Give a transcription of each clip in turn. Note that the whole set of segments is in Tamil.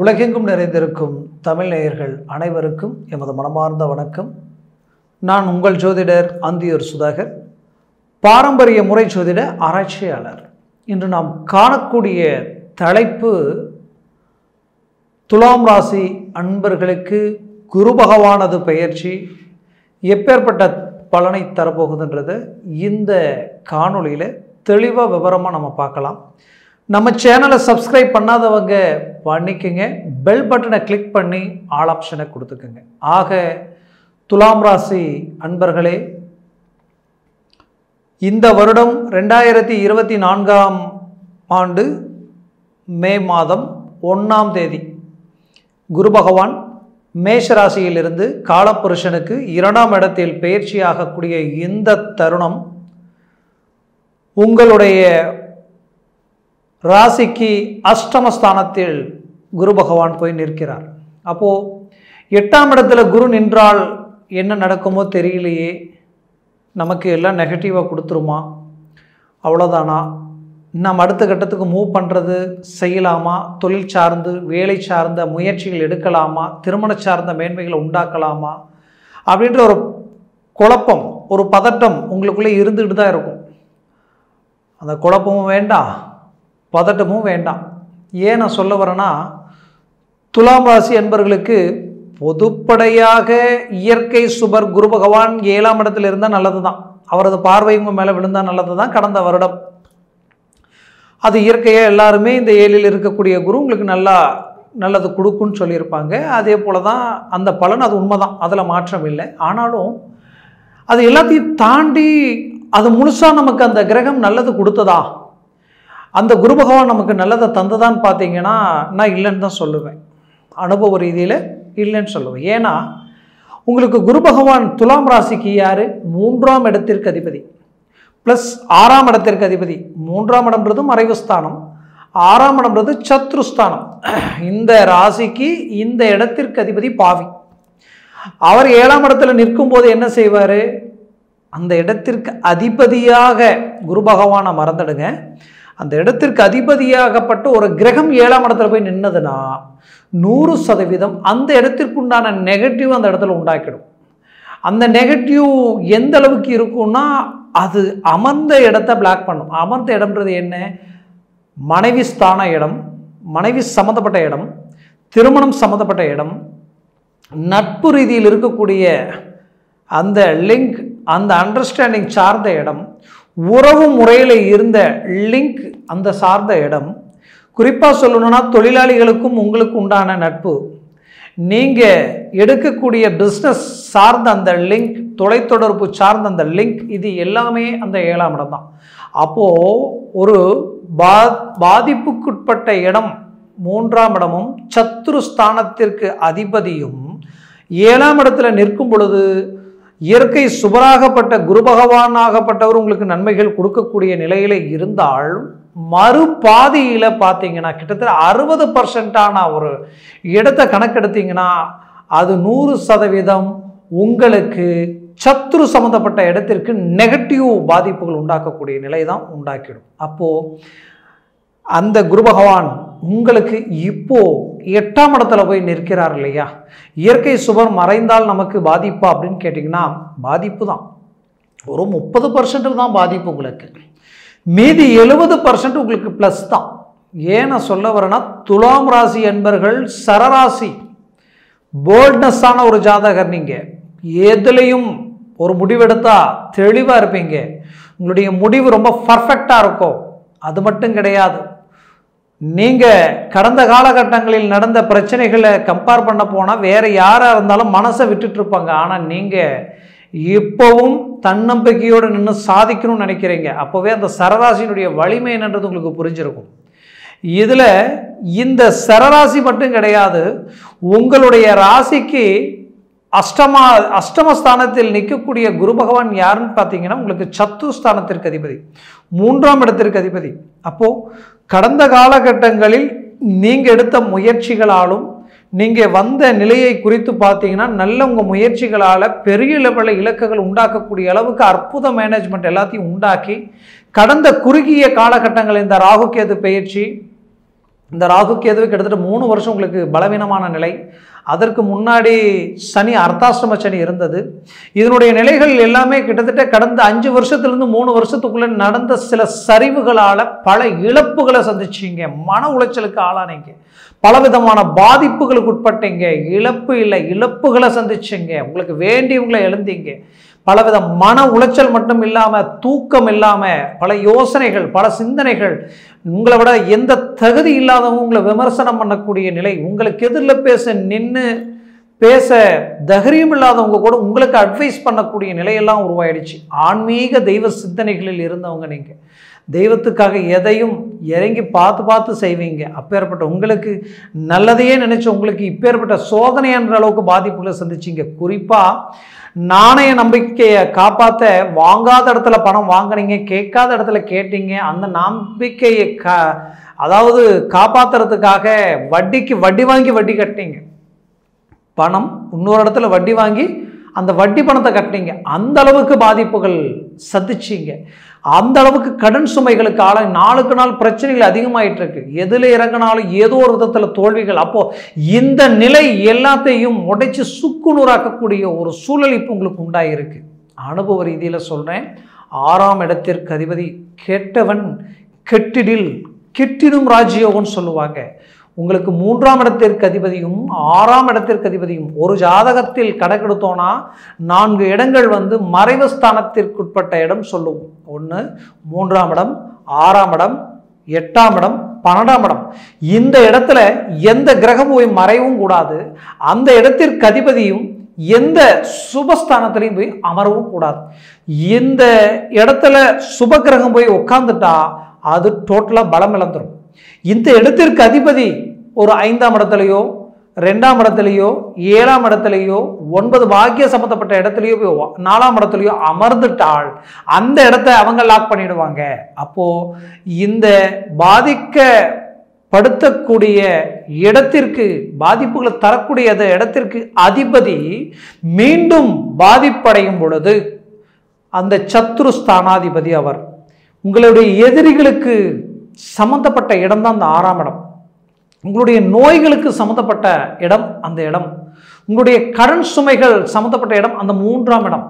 உலகெங்கும் நிறைந்திருக்கும் தமிழ் நேயர்கள் அனைவருக்கும் எமது மனமார்ந்த வணக்கம். நான் உங்கள் ஜோதிடர் அந்தியூர் சுதாகர், பாரம்பரிய முறை ஜோதிட ஆராய்ச்சியாளர். இன்று நாம் காணக்கூடிய தலைப்பு துலாம் ராசி அன்பர்களுக்கு குரு பகவானது பெயர்ச்சி எப்பேற்பட்ட பலனை தரப்போகுதுன்றது இந்த காணொளியில் தெளிவாக விவரமாக நம்ம பார்க்கலாம். நம்ம சேனலை சப்ஸ்கிரைப் பண்ணாதவங்க பண்ணிக்கங்க, பெல் பட்டனை கிளிக் பண்ணி ஆல் ஆப்ஷனை கொடுத்துக்குங்க. ஆக துலாம் ராசி அன்பர்களே, இந்த வருடம் 2024ஆம் ஆண்டு மே மாதம் 1ஆம் தேதி குரு பகவான் மேஷ ராசியிலிருந்து காலபுருஷனுக்கு 2ஆம் இடத்தில் பெயர்ச்சியாகக்கூடிய இந்த தருணம் உங்களுடைய ராசிக்கு அஷ்டமஸ்தானத்தில் குரு பகவான் போய் நிற்கிறார். அப்போது 8ஆம் இடத்துல குரு நின்றால் என்ன நடக்குமோ தெரியலையே, நமக்கு எல்லாம் நெகட்டிவாக கொடுத்துருமா, அவ்வளோதானா, நம்ம அடுத்த கட்டத்துக்கு மூவ் பண்ணுறது செய்யலாமா, தொழில் சார்ந்து வேலை சார்ந்த முயற்சிகள் எடுக்கலாமா, திருமண சார்ந்த மேன்மைகளை உண்டாக்கலாமா அப்படின்ற ஒரு குழப்பம், ஒரு பதட்டம் உங்களுக்குள்ளே இருந்துக்கிட்டு தான் இருக்கும். அந்த குழப்பமும் வேண்டாம், பதட்டமும் வேண்டாம். ஏன் நான் சொல்ல வரேன்னா, துலாம் ராசி என்பவர்களுக்கு பொதுப்படையாக இயற்கை சுபர் குரு பகவான் 7ஆம் இடத்துல இருந்தால் நல்லது தான், அவரது பார்வையும் மேலே விழுந்தால் நல்லது தான். கடந்த வருடம் அது இயற்கையாக எல்லாருமே இந்த 7இல் இருக்கக்கூடிய குரு உங்களுக்கு நல்லது கொடுக்குன்னு சொல்லியிருப்பாங்க. அதே போல தான் அந்த பலன், அது உண்மைதான், அதில் மாற்றம் இல்லை. ஆனாலும் அது எல்லாத்தையும் தாண்டி அது முழுசாக நமக்கு அந்த கிரகம் நல்லது கொடுத்ததா, அந்த குரு பகவான் நமக்கு நல்லதை தந்ததான்னு பார்த்தீங்கன்னா நான் இல்லைன்னு தான் சொல்லுவேன். அனுபவ ரீதியில் இல்லைன்னு சொல்லுவேன். ஏன்னா உங்களுக்கு குரு பகவான் துலாம் ராசிக்கு யார், 3ஆம் இடத்திற்கு அதிபதி ப்ளஸ் 6ஆம் இடத்திற்கு அதிபதி. 3ஆம் இடம்ன்றது மறைவு ஸ்தானம், 6ஆம் இடம்ன்றது சத்ருஸ்தானம். இந்த ராசிக்கு இந்த இடத்திற்கு அதிபதி பாவி. அவர் 7ஆம் இடத்துல நிற்கும் போது என்ன செய்வார், அந்த இடத்திற்கு அதிபதியாக குரு பகவானை மறந்துடுங்க, அந்த இடத்திற்கு அதிபதியாகப்பட்ட ஒரு கிரகம் 7ஆம் இடத்துல போய் நின்னதுன்னா 100% அந்த இடத்திற்குண்டான நெகட்டிவ் அந்த இடத்துல உண்டாக்கிடும். அந்த நெகட்டிவ் எந்த அளவுக்கு இருக்கும்னா, அது அமர்ந்த இடத்தை பிளாக் பண்ணும். அமர்ந்த இடம்ன்றது என்ன, மனைவி ஸ்தான இடம், மனைவி சம்மந்தப்பட்ட இடம், திருமணம் சம்மந்தப்பட்ட இடம், நட்பு ரீதியில் இருக்கக்கூடிய அந்த லிங்க், அந்த அண்டர்ஸ்டாண்டிங் சார்ந்த இடம், உறவு முறையில் இருந்த லிங்க் அந்த சார்ந்த இடம், குறிப்பாக சொல்லணும்னா தொழிலாளிகளுக்கும் உங்களுக்கு உண்டான நட்பு, நீங்கள் எடுக்கக்கூடிய பிஸ்னஸ் சார்ந்த அந்த லிங்க், தொலைத்தொடர்பு சார்ந்த அந்த லிங்க், இது எல்லாமே அந்த 7ஆம் இடம் தான். அப்போது ஒரு பாதிப்புக்குட்பட்ட இடம் 3ஆம் இடமும் சத்ருஸ்தானத்திற்கு அதிபதியும் 7ஆம் இடத்துல நிற்கும் பொழுது இயற்கை சுபராகப்பட்ட குரு பகவானாகப்பட்டவர் உங்களுக்கு நன்மைகள் கொடுக்கக்கூடிய நிலையில் இருந்தாலும் மறுபாதியில் பார்த்தீங்கன்னா கிட்டத்தட்ட 60% ஒரு இடத்தை கணக்கெடுத்தீங்கன்னா அது 100% உங்களுக்கு சத்ரு சம்மந்தப்பட்ட இடத்திற்கு நெகட்டிவ் பாதிப்புகள் உண்டாக்கக்கூடிய நிலை தான் உண்டாக்கிடும். அப்போது அந்த குரு பகவான் உங்களுக்கு இப்போ 8ஆம் இடத்துல போய் நிற்கிறார் இல்லையா. இயற்கை சுபர் மறைந்தால் நமக்கு பாதிப்பா அப்படின்னு கேட்டிங்கன்னா பாதிப்பு தான், ஒரு 30% தான் பாதிப்பு உங்களுக்கு, மீதி 70% உங்களுக்கு ப்ளஸ் தான். ஏன் நான் சொல்ல வரேன்னா, துலாம் ராசி என்பர்கள் சரராசி, போல்ட்னஸான ஒரு ஜாதகர். நீங்கள் எதுலேயும் ஒரு முடிவெடுத்தா தெளிவாக இருப்பீங்க, உங்களுடைய முடிவு ரொம்ப பர்ஃபெக்டாக இருக்கும். அது மட்டும் கிடையாது, நீங்கள் கடந்த காலகட்டங்களில் நடந்த பிரச்சனைகளை கம்பேர் பண்ண போனால் வேறு யாராக இருந்தாலும் மனசை விட்டுட்டு இருப்பாங்க. ஆனால் நீங்கள் இப்போவும் தன்னம்பிக்கையோடு நின்று சாதிக்கணும்னு நினைக்கிறீங்க. அப்போவே அந்த சரராசியினுடைய வலிமை என்னன்றது உங்களுக்கு புரிஞ்சிருக்கும். இதில் இந்த சரராசி மட்டும் கிடையாது, உங்களுடைய ராசிக்கு அஷ்டமஸ்தானத்தில் நிற்கக்கூடிய குரு பகவான் யாருன்னு பார்த்தீங்கன்னா உங்களுக்கு சத்துஸ்தானத்திற்கு அதிபதி, 3ஆம் இடத்திற்கு அதிபதி. அப்போது கடந்த காலகட்டங்களில் நீங்கள் எடுத்த முயற்சிகளாலும் நீங்கள் வந்த நிலையை குறித்து பார்த்தீங்கன்னா நல்ல உங்கள் முயற்சிகளால் பெரிய லெவலில் இலக்குகள் உண்டாக்கக்கூடிய அளவுக்கு அற்புத மேனேஜ்மெண்ட் எல்லாத்தையும் உண்டாக்கி கடந்த குறுகிய காலகட்டங்கள் இந்த ராகு கேது பெயர்ச்சி இந்த ராகு கேதுவை கிட்டத்தட்ட 3 வருஷம் உங்களுக்கு பலவீனமான நிலை. அதற்கு முன்னாடி சனி அர்த்தாஷ்டம சனி இருந்தது. இதனுடைய நிலைகள் எல்லாமே கிட்டத்தட்ட கடந்த 5 வருஷத்துலேருந்து 3 வருஷத்துக்குள்ளே நடந்த சில சரிவுகளால் பல இழப்புகளை சந்திச்சிங்க. மன உளைச்சலுக்கு ஆளானீங்க. பலவிதமான பாதிப்புகளுக்கு உட்பட்டீங்க. இழப்பு இல்லை, இழப்புகளை சந்திச்சிங்க. உங்களுக்கு வேண்டியவங்களை எழுந்தீங்க. பலவித மன உளைச்சல் மட்டும் இல்லாமல், தூக்கம் இல்லாமல், பல யோசனைகள், பல சிந்தனைகள், உங்களை விட எந்த தகுதி இல்லாதவங்க உங்களை விமர்சனம் பண்ணக்கூடிய நிலை, உங்களுக்கு எதிரில் பேச தைரியம் இல்லாதவங்க கூட உங்களுக்கு அட்வைஸ் பண்ணக்கூடிய நிலையெல்லாம் உருவாயிடுச்சு. ஆன்மீக தெய்வ சிந்தனைகளில் இருந்தவங்க நீங்கள் தெய்வத்துக்காக எதையும் இறங்கி பார்த்து செய்வீங்க. அப்பேற்பட்ட உங்களுக்கு நல்லதையே நினைச்ச உங்களுக்கு இப்பேற்பட்ட சோதனை என்ற அளவுக்கு பாதிப்புகளை சந்திச்சிங்க. குறிப்பாக நாணய நம்பிக்கையை காப்பாற்ற வாங்காத இடத்துல பணம் வாங்கினீங்க, கேட்காத இடத்துல கேட்டீங்க. அந்த நம்பிக்கையை அதாவது காப்பாற்றுறதுக்காக வட்டிக்கு வட்டி வாங்கி வட்டி கட்டினீங்க. பணம் இன்னொரு இடத்துல வட்டி வாங்கி அந்த வட்டி பணத்தை கட்டினீங்க. அந்த அளவுக்கு பாதிப்புகள் சந்திச்சிங்க. அந்த அளவுக்கு கடன் சுமைகளுக்கு ஆளாக நாளுக்கு நாள் பிரச்சனைகள் அதிகமாயிட்டு இருக்கு. எதில் இறங்கினாலும் ஏதோ ஒரு விதத்தில் தோல்விகள். அப்போ இந்த நிலை எல்லாத்தையும் உடைச்சு சுக்குநூறாக்கக்கூடிய ஒரு சூழல் இப்போ உங்களுக்கு உண்டாயிருக்கு. அனுபவ ரீதியில் சொல்றேன். 6ஆம் இடத்திற்கு அதிபதி கெட்டவன் கெட்டிடில் கெட்டிடும் ராஜயோகம்னு சொல்லுவாங்க. உங்களுக்கு 3ஆம் இடத்திற்கு அதிபதியும் 6ஆம் இடத்திற்கு அதிபதியும் ஒரு ஜாதகத்தில் கணக்கெடுத்தோன்னா 4 இடங்கள் மறைவு ஸ்தானத்திற்குட்பட்ட இடம் சொல்லுவோம். 1 3ஆம் இடம், 6ஆம் இடம், 8ஆம் இடம், 12ஆம் இடம். இந்த இடத்துல எந்த கிரகம் போய் மறைவும் கூடாது. அந்த இடத்திற்கு அதிபதியும் எந்த சுபஸ்தானத்திலையும் போய் அமரவும் கூடாது. இந்த இடத்துல சுப கிரகம் போய் உட்கார்ந்துட்டா அது டோட்டலாக பலம் இழந்துடும். இந்த இடத்திற்கு அதிபதி ஒரு 5ஆம் இடத்துலையோ 2ஆம் இடத்துலையோ 7ஆம் இடத்துலையோ 9 பாக்கிய சம்பந்தப்பட்ட இடத்துலையோ 4ஆம் இடத்துலையோ அமர்ந்துட்டால் அந்த இடத்த அவங்க லாக் பண்ணிடுவாங்க. அப்போ இந்த பாதிக்கப்படுத்தக்கூடிய இடத்திற்கு பாதிப்புகளை தரக்கூடிய இடத்திற்கு அதிபதி மீண்டும் பாதிப்படையும் பொழுது அந்த சத்ரு ஸ்தானாதிபதி அவர் உங்களுடைய எதிரிகளுக்கு சம்பந்தப்பட்ட இடம் தான் அந்த 6ஆம் இடம். உங்களுடைய நோய்களுக்கு சம்பந்தப்பட்ட இடம் அந்த இடம். உங்களுடைய கடன் சுமைகள் சம்பந்தப்பட்ட இடம் அந்த 3ஆம் இடம்.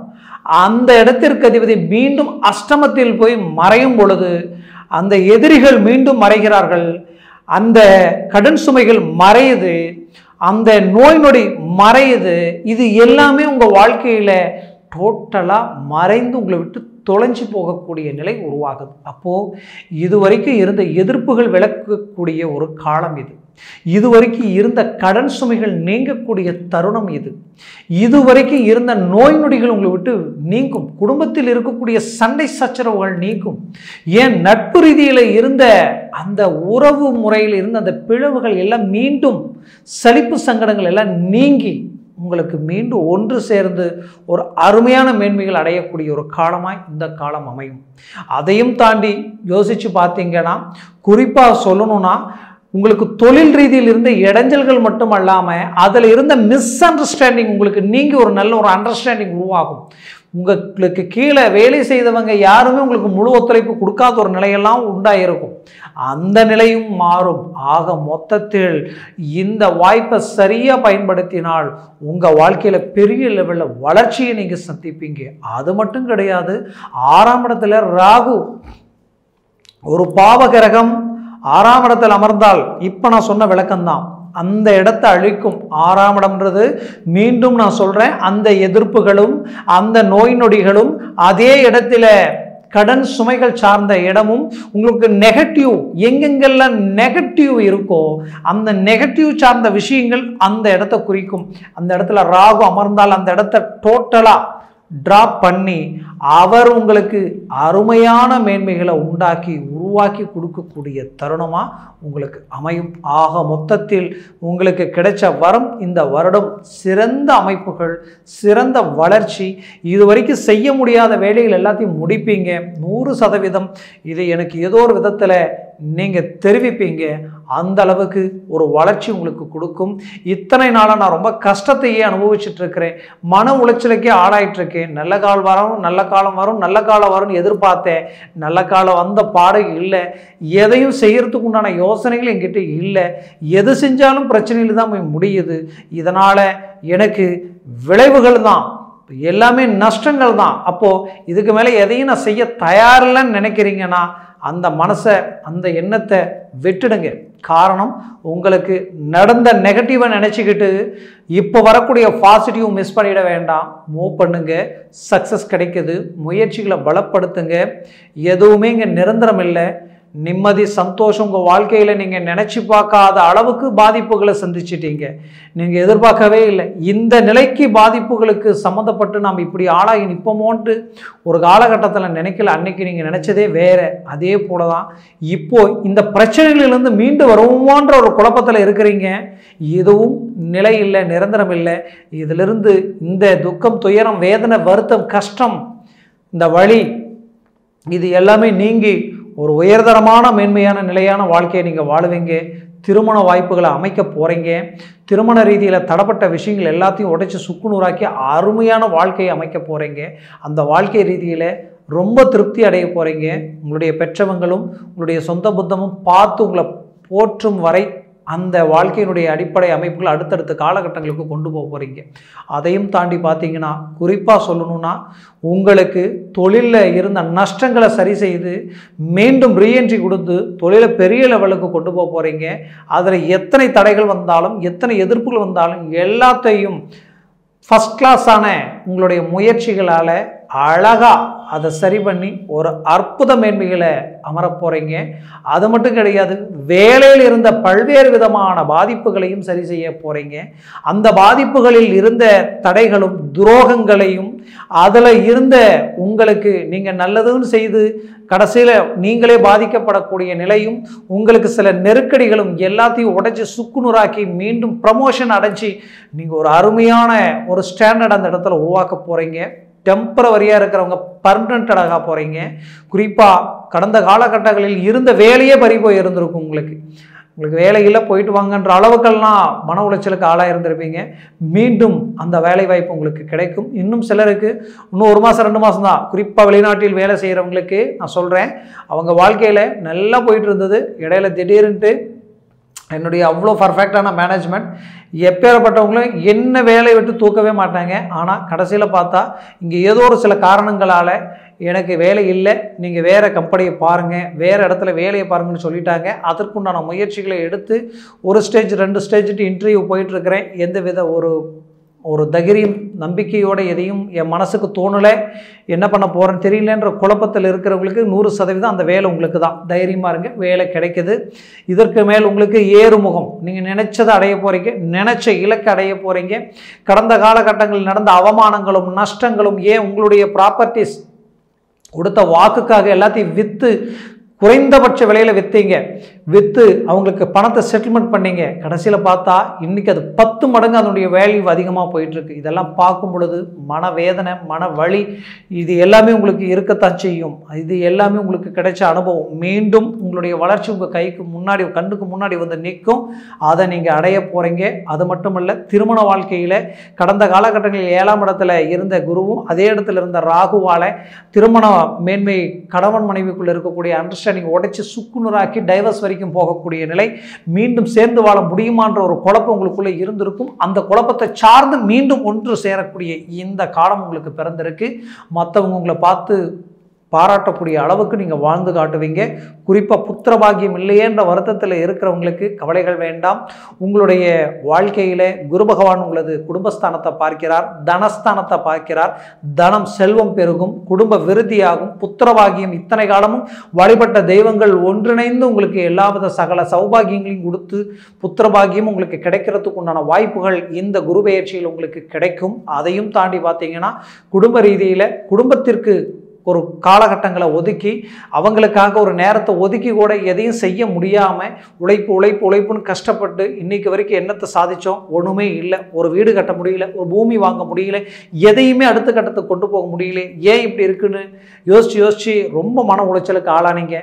அந்த இடத்திற்கு அதிபதி மீண்டும் அஷ்டமத்தில் போய் மறையும் பொழுது அந்த எதிரிகள் மீண்டும் மறைகிறார்கள். அந்த கடன் சுமைகள் மறையுது, அந்த நோய் நொடி மறையுது. இது எல்லாமே உங்கள் வாழ்க்கையில் டோட்டலாக மறைந்து உங்களை விட்டு தொலைஞ்சு போகக்கூடிய நிலை உருவாகுது. அப்போது இதுவரைக்கும் இருந்த எதிர்ப்புகள் விளக்கக்கூடிய ஒரு காலம் இது. இதுவரைக்கும் இருந்த கடன் சுமைகள் நீங்கக்கூடிய தருணம் இது. இதுவரைக்கும் இருந்த நோய் நொடிகள் உங்களை விட்டு நீங்கும். குடும்பத்தில் இருக்கக்கூடிய சண்டை சச்சரவுகள் நீங்கும். ஏன் நட்பு ரீதியில் இருந்த அந்த உறவு முறையில் இருந்த அந்த பிளவுகள் எல்லாம் மீண்டும் சலிப்பு சங்கடங்கள் எல்லாம் நீங்கி உங்களுக்கு மீண்டும் ஒன்று சேர்ந்து ஒரு அருமையான மேன்மைகள் அடையக்கூடிய ஒரு காலமாய் இந்த காலம் அமையும். அதையும் தாண்டி யோசிச்சு பார்த்தீங்கன்னா, குறிப்பாக சொல்லணும்னா, உங்களுக்கு தொழில் ரீதியில் இருந்த இடைஞ்சல்கள் மட்டும் அல்லாமல் அதில் இருந்த மிஸ் அண்டர்ஸ்டாண்டிங் உங்களுக்கு நீங்கி ஒரு நல்ல ஒரு அண்டர்ஸ்டாண்டிங் உருவாகும். உங்களுக்கு கீழே வேலை செய்தவங்க யாருமே உங்களுக்கு முழு ஒத்துழைப்பு கொடுக்காத ஒரு நிலையெல்லாம் உண்டாயிருக்கும். அந்த நிலையும் மாறும். ஆக மொத்தத்தில் இந்த வாய்ப்பை சரியாக பயன்படுத்தினால் உங்கள் வாழ்க்கையில் பெரிய லெவலில் வளர்ச்சியை நீங்கள் சந்திப்பீங்க. அது மட்டும் கிடையாது, 6ஆம் இடத்துல ராகு ஒரு பாவகிரகம் 6ஆம் இடத்தில் அமர்ந்தால் இப்போ நான் சொன்ன விளக்கம்தான் அந்த இடத்தை அழிக்கும். 6ஆம் இடம்ன்றது மீண்டும் நான் சொல்கிறேன், அந்த எதிர்ப்புகளும் அந்த நோய் நொடிகளும் அதே இடத்துல கடன் சுமைகள் சார்ந்த இடமும் உங்களுக்கு நெகட்டிவ் எங்கெங்கெல்லாம் நெகட்டிவ் இருக்கோ அந்த நெகட்டிவ் சார்ந்த விஷயங்கள் அந்த இடத்தை குறிக்கும். அந்த இடத்துல ராகு அமர்ந்தால் அந்த இடத்த டோட்டலாக டிராப் பண்ணி அவர் உங்களுக்கு அருமையான மேன்மைகளை உருவாக்கி கொடுக்கக்கூடிய தருணமாக உங்களுக்கு அமையும். ஆக மொத்தத்தில் உங்களுக்கு கிடைச்ச வரம் இந்த வருடம் சிறந்த அமைப்புகள், சிறந்த வளர்ச்சி. இதுவரைக்கும் செய்ய முடியாத வேலைகள் எல்லாத்தையும் முடிப்பீங்க 100%. இதை எனக்கு ஏதோ ஒரு விதத்தில் நீங்கள் தெரிவிப்பீங்க. அந்த அளவுக்கு ஒரு வளர்ச்சி உங்களுக்கு கொடுக்கும். இத்தனை நாளாக நான் ரொம்ப கஷ்டத்தையே அனுபவிச்சுட்டு இருக்கிறேன், மன உளைச்சலுக்கே ஆளாயிட்டு இருக்கேன். நல்ல காலம் வரும், நல்ல காலம் வரும், நல்ல காலம் வரும்னு எதிர்பார்த்தேன். நல்ல காலம் வந்த பாடு இல்லை. எதையும் செய்யறதுக்கு உண்டான யோசனைகள் என்கிட்ட இல்லை. எது செஞ்சாலும் பிரச்சனையில் தான் போய் முடியுது. இதனால் எனக்கு விளைவுகள் தான், எல்லாமே நஷ்டங்கள் தான். அப்போது இதுக்கு மேலே எதையும் நான் செய்ய தயாரில்லைன்னு நினைக்கிறீங்கன்னா அந்த மனசை, அந்த எண்ணத்தை விட்டுடுங்க. காரணம், உங்களுக்கு நடந்த நெகட்டிவை நினச்சிக்கிட்டு இப்போ வரக்கூடிய பாசிட்டிவ் மிஸ் பண்ணிட வேண்டாம். மூவ் பண்ணுங்க, சக்ஸஸ் கிடைக்குது. முயற்சிகளை பலப்படுத்துங்க. எதுவுமே இங்கே நிரந்தரம் இல்லை. நிம்மதி, சந்தோஷம் உங்கள் வாழ்க்கையில் நீங்கள் நினச்சி பார்க்காத அளவுக்கு பாதிப்புகளை சந்திச்சிட்டீங்க. நீங்கள் எதிர்பார்க்கவே இல்லை. இந்த நிலைக்கு பாதிப்புகளுக்கு சம்மந்தப்பட்டு நாம் இப்படி ஆளாகி நிற்போமோன்ட்டு ஒரு காலகட்டத்தில் நினைக்கல. அன்னைக்கு நீங்கள் நினச்சதே வேறு. அதே போல தான் இப்போது இந்த பிரச்சனைகளிலிருந்து மீண்டு வருவோன்ற ஒரு குழப்பத்தில் இருக்கிறீங்க. எதுவும் நிலை இல்லை, நிரந்தரம் இல்லை. இதிலிருந்து இந்த துக்கம், துயரம், வேதனை, வருத்தம், கஷ்டம், இந்த வலி, இது எல்லாமே நீங்கி ஒரு உயர்தரமான மேன்மையான நிலையான வாழ்க்கையை நீங்கள் வாழுவீங்க. திருமண வாய்ப்புகளை அமைக்க போகிறீங்க. திருமண ரீதியில் தடப்பட்ட விஷயங்கள் எல்லாத்தையும் உடைச்சி சுக்குநூறாக்கி அருமையான வாழ்க்கையை அமைக்க போகிறீங்க. அந்த வாழ்க்கை ரீதியில் ரொம்ப திருப்தி அடைய போகிறீங்க. உங்களுடைய பெற்றவங்களும் உங்களுடைய சொந்த புத்தமும் பார்த்து உங்களை போற்றும் வரை அந்த வாழ்க்கையினுடைய அடிப்படை அமைப்புகள் அடுத்தடுத்த காலகட்டங்களுக்கு கொண்டு போக போகிறீங்க. அதையும் தாண்டி பார்த்தீங்கன்னா, குறிப்பாக சொல்லணும்னா, உங்களுக்கு தொழிலில் இருந்த நஷ்டங்களை சரி செய்து மீண்டும் ரீஎன்ட்ரி கொடுத்து தொழிலை பெரிய லெவலுக்கு கொண்டு போக போகிறீங்க. அதில் எத்தனை தடைகள் வந்தாலும், எத்தனை எதிர்ப்புகள் வந்தாலும் எல்லாத்தையும் ஃபஸ்ட் கிளாஸான உங்களுடைய முயற்சிகளால் அழகாக அதை சரி பண்ணி ஒரு அற்புத மேன்மைகளை அமர போகிறீங்க. அது மட்டும் கிடையாது, வேலையில் இருந்த பல்வேறு விதமான பாதிப்புகளையும் சரி செய்ய போகிறீங்க. அந்த பாதிப்புகளில் இருந்த தடைகளும் துரோகங்களையும் அதில் இருந்த உங்களுக்கு நீங்கள் நல்லதுன்னு செய்து கடைசியில் நீங்களே பாதிக்கப்படக்கூடிய நிலையும், உங்களுக்கு சில நெருக்கடிகளும் எல்லாத்தையும் உடைச்சி சுக்குநூறாக்கி மீண்டும் ப்ரமோஷன் அடைஞ்சி நீங்கள் ஒரு அருமையான ஒரு ஸ்டாண்டர்ட் அந்த இடத்துல உருவாக்க போகிறீங்க. டெம்பரவரியாக இருக்கிறவங்க பர்மனெண்ட்டாக போகிறீங்க. குறிப்பாக கடந்த காலகட்டங்களில் இருந்த வேலையே பறி போய் இருந்திருக்கும். உங்களுக்கு வேலையில் போயிட்டு வாங்கன்ற அளவுக்கெல்லாம் மன உளைச்சலுக்கு ஆளாக இருந்திருப்பீங்க. மீண்டும் அந்த வேலை வாய்ப்பு உங்களுக்கு கிடைக்கும். இன்னும் சிலருக்கு இன்னும் 1 மாதம் 2 மாதம் தான். குறிப்பாக வெளிநாட்டில் வேலை செய்கிறவங்களுக்கு நான் சொல்கிறேன், அவங்க வாழ்க்கையில் நல்லா போயிட்டு இருந்தது. இடையில திடீர்னுட்டு என்னுடைய அவ்வளோ பர்ஃபெக்டான மேனேஜ்மெண்ட், எப்பேற்பட்டவங்களும் என்ன வேலையை விட்டு தூக்கவே மாட்டாங்க. ஆனால் கடைசியில் பார்த்தா இங்கே ஏதோ ஒரு சில காரணங்களால் எனக்கு வேலை இல்லை, நீங்கள் வேறு கம்பெனியை பாருங்கள், வேறு இடத்துல வேலையை பாருங்கன்னு சொல்லிட்டாங்க. அதற்குண்டான முயற்சிகளை எடுத்து ஒரு ஸ்டேஜ் 2 ஸ்டேஜ்ட்டு இன்டர்வியூ போயிட்டுருக்கிறேன். எந்த வித ஒரு தைரியம் நம்பிக்கையோடு எதையும் என் மனசுக்கு தோணலை, என்ன பண்ண போகிறேன்னு தெரியலன்ற குழப்பத்தில் இருக்கிறவங்களுக்கு 100% அந்த வேலை உங்களுக்கு தான். தைரியமாக இருங்க, வேலை கிடைக்குது. இதற்கு மேல் உங்களுக்கு ஏறுமுகம், நீங்கள் நினைச்சதை அடைய போகிறீங்க, நினைச்ச இலக்கை அடைய போகிறீங்க. கடந்த காலகட்டங்களில் நடந்த அவமானங்களும் நஷ்டங்களும், ஏன் உங்களுடைய ப்ராப்பர்ட்டிஸ் கொடுத்த வாக்குக்காக எல்லாத்தையும் விற்று குறைந்தபட்ச விலையில் விற்று அவங்களுக்கு பணத்தை செட்டில்மெண்ட் பண்ணீங்க. கடைசியில் பார்த்தா இன்றைக்கி அது 10 மடங்கு அதனுடைய வேல்யூ அதிகமாக போயிட்டுருக்கு. இதெல்லாம் பார்க்கும் பொழுது மனவேதனை, மன வலி, இது எல்லாமே உங்களுக்கு இருக்கத்தான் செய்யும். இது எல்லாமே உங்களுக்கு கிடைச்ச அனுபவம். மீண்டும் உங்களுடைய வளர்ச்சி உங்கள் கைக்கு முன்னாடி, கண்ணுக்கு முன்னாடி வந்து நிற்கும். அதை நீங்கள் அடைய போகிறீங்க. அது மட்டுமல்ல, திருமண வாழ்க்கையில் கடந்த காலகட்டங்களில் 7ஆம் இடத்துல இருந்த குருவும் அதே இடத்துல இருந்த ராகுவால் திருமண மேன்மை, கணவன் மனைவிக்குள்ளே இருக்கக்கூடிய அண்டர்ஸ்டாண்டிங் உடைச்சி சுக்குநூறாக்கி டைவர்ஸ் வரைக்கும் போகக்கூடிய நிலை, மீண்டும் சேர்ந்து வாழ முடியுமான்ற ஒரு குழப்பம் உங்களுக்குள்ளே இருந்திருக்கும். அந்த குழப்பத்தை சார்ந்து மீண்டும் ஒன்று சேரக்கூடிய இந்த காலம் உங்களுக்கு பிறந்திருக்கு. மற்றவங்க உங்களை பார்த்து பாராட்டக்கூடிய அளவுக்கு நீங்கள் வாழ்ந்து காட்டுவீங்க. குறிப்பாக புத்திரபாகியம் இல்லையேன்ற வருத்தத்தில் இருக்கிறவங்களுக்கு கவலைகள் வேண்டாம். உங்களுடைய வாழ்க்கையில் குரு பகவான் உங்களது குடும்பஸ்தானத்தை பார்க்கிறார், தனஸ்தானத்தை பார்க்கிறார். தனம், செல்வம் பெருகும், குடும்ப விருத்தியாகும். புத்திரபாகியம், இத்தனை காலமும் வழிபட்ட தெய்வங்கள் ஒன்றிணைந்து உங்களுக்கு எல்லாவித சகல சௌபாகியங்களையும் கொடுத்து புத்திரபாகியம் உங்களுக்கு கிடைக்கிறதுக்கு உண்டான வாய்ப்புகள் இந்த குரு பெயர்ச்சியில் உங்களுக்கு கிடைக்கும். அதையும் தாண்டி பார்த்தீங்கன்னா, குடும்ப ரீதியில் குடும்பத்திற்கு ஒரு காலகட்டங்களை ஒதுக்கி அவங்களுக்காக ஒரு நேரத்தை ஒதுக்கி கூட எதையும் செய்ய முடியாமல் உழைப்புன்னு கஷ்டப்பட்டு இன்னைக்கு வரைக்கும் என்னத்தை சாதித்தோம்? ஒன்றுமே இல்லை. ஒரு வீடு கட்ட முடியல, ஒரு பூமி வாங்க முடியல, எதையுமே அடுத்த கட்டத்துக்கு கொண்டு போக முடியல. ஏன் இப்படி இருக்குன்னு யோசிச்சு ரொம்ப மன உளைச்சலுக்கு ஆளானீங்க.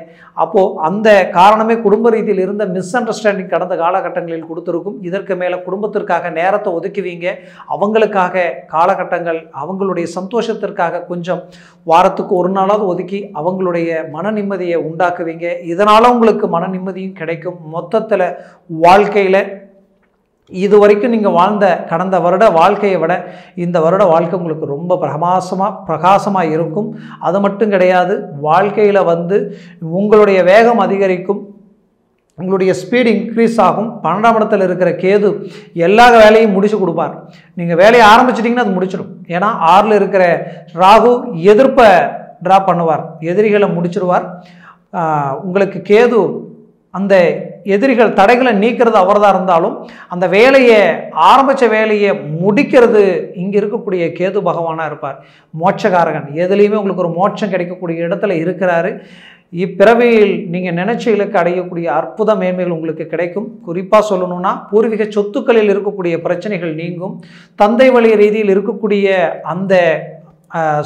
அப்போது அந்த காரணமே குடும்ப ரீதியில் இருந்த மிஸ் அண்டர்ஸ்டாண்டிங் கடந்த காலகட்டங்களில் கொடுத்துருக்கும். இதற்கு மேலே குடும்பத்திற்காக நேரத்தை ஒதுக்குவீங்க. அவங்களுக்காக காலகட்டங்கள், அவங்களுடைய சந்தோஷத்திற்காக கொஞ்சம் வாரத்துக்கு ஒரு நாளாவது ஒதுக்கி அவங்களுடைய மன நிம்மதியை உண்டாக்குவீங்க. இதனால் உங்களுக்கு மன நிம்மதியும் கிடைக்கும். மொத்தத்தில் வாழ்க்கையில் இதுவரைக்கும் நீங்கள் வாழ்ந்த கடந்த வருட வாழ்க்கையை விட இந்த வருட வாழ்க்கை உங்களுக்கு ரொம்ப பிரகாசமாக இருக்கும். அது மட்டும் கிடையாது, வாழ்க்கையில் உங்களுடைய வேகம் அதிகரிக்கும், உங்களுடைய ஸ்பீடு இன்க்ரீஸ் ஆகும். 12ஆம் இடத்துல இருக்கிற கேது எல்லா வேலையும் முடிச்சு கொடுப்பார். நீங்கள் வேலையை ஆரம்பிச்சிட்டிங்கன்னா அது முடிச்சிடும். ஏன்னா 6ல் இருக்கிற ராகு எதிர்ப்பை ட்ரா பண்ணுவார், எதிரிகளை முடிச்சிடுவார். உங்களுக்கு கேது அந்த எதிரிகள் தடைகளை நீக்கிறது அவர்தான் இருந்தாலும் அந்த வேலையை ஆரம்பித்த வேலையை முடிக்கிறது இங்கே இருக்கக்கூடிய கேது பகவானாக இருப்பார். மோட்சகாரகன், எதுலேயுமே உங்களுக்கு ஒரு மோட்சம் கிடைக்கக்கூடிய இடத்துல இருக்கிறாரு. இப்பிறவியில் நீங்கள் நினைச்ச இலக்கு அடையக்கூடிய அற்புத மேன்மைகள் உங்களுக்கு கிடைக்கும். குறிப்பாக சொல்லணும்னா பூர்வீக சொத்துக்களில் இருக்கக்கூடிய பிரச்சனைகள் நீங்கும். தந்தை வழி ரீதியில் இருக்கக்கூடிய அந்த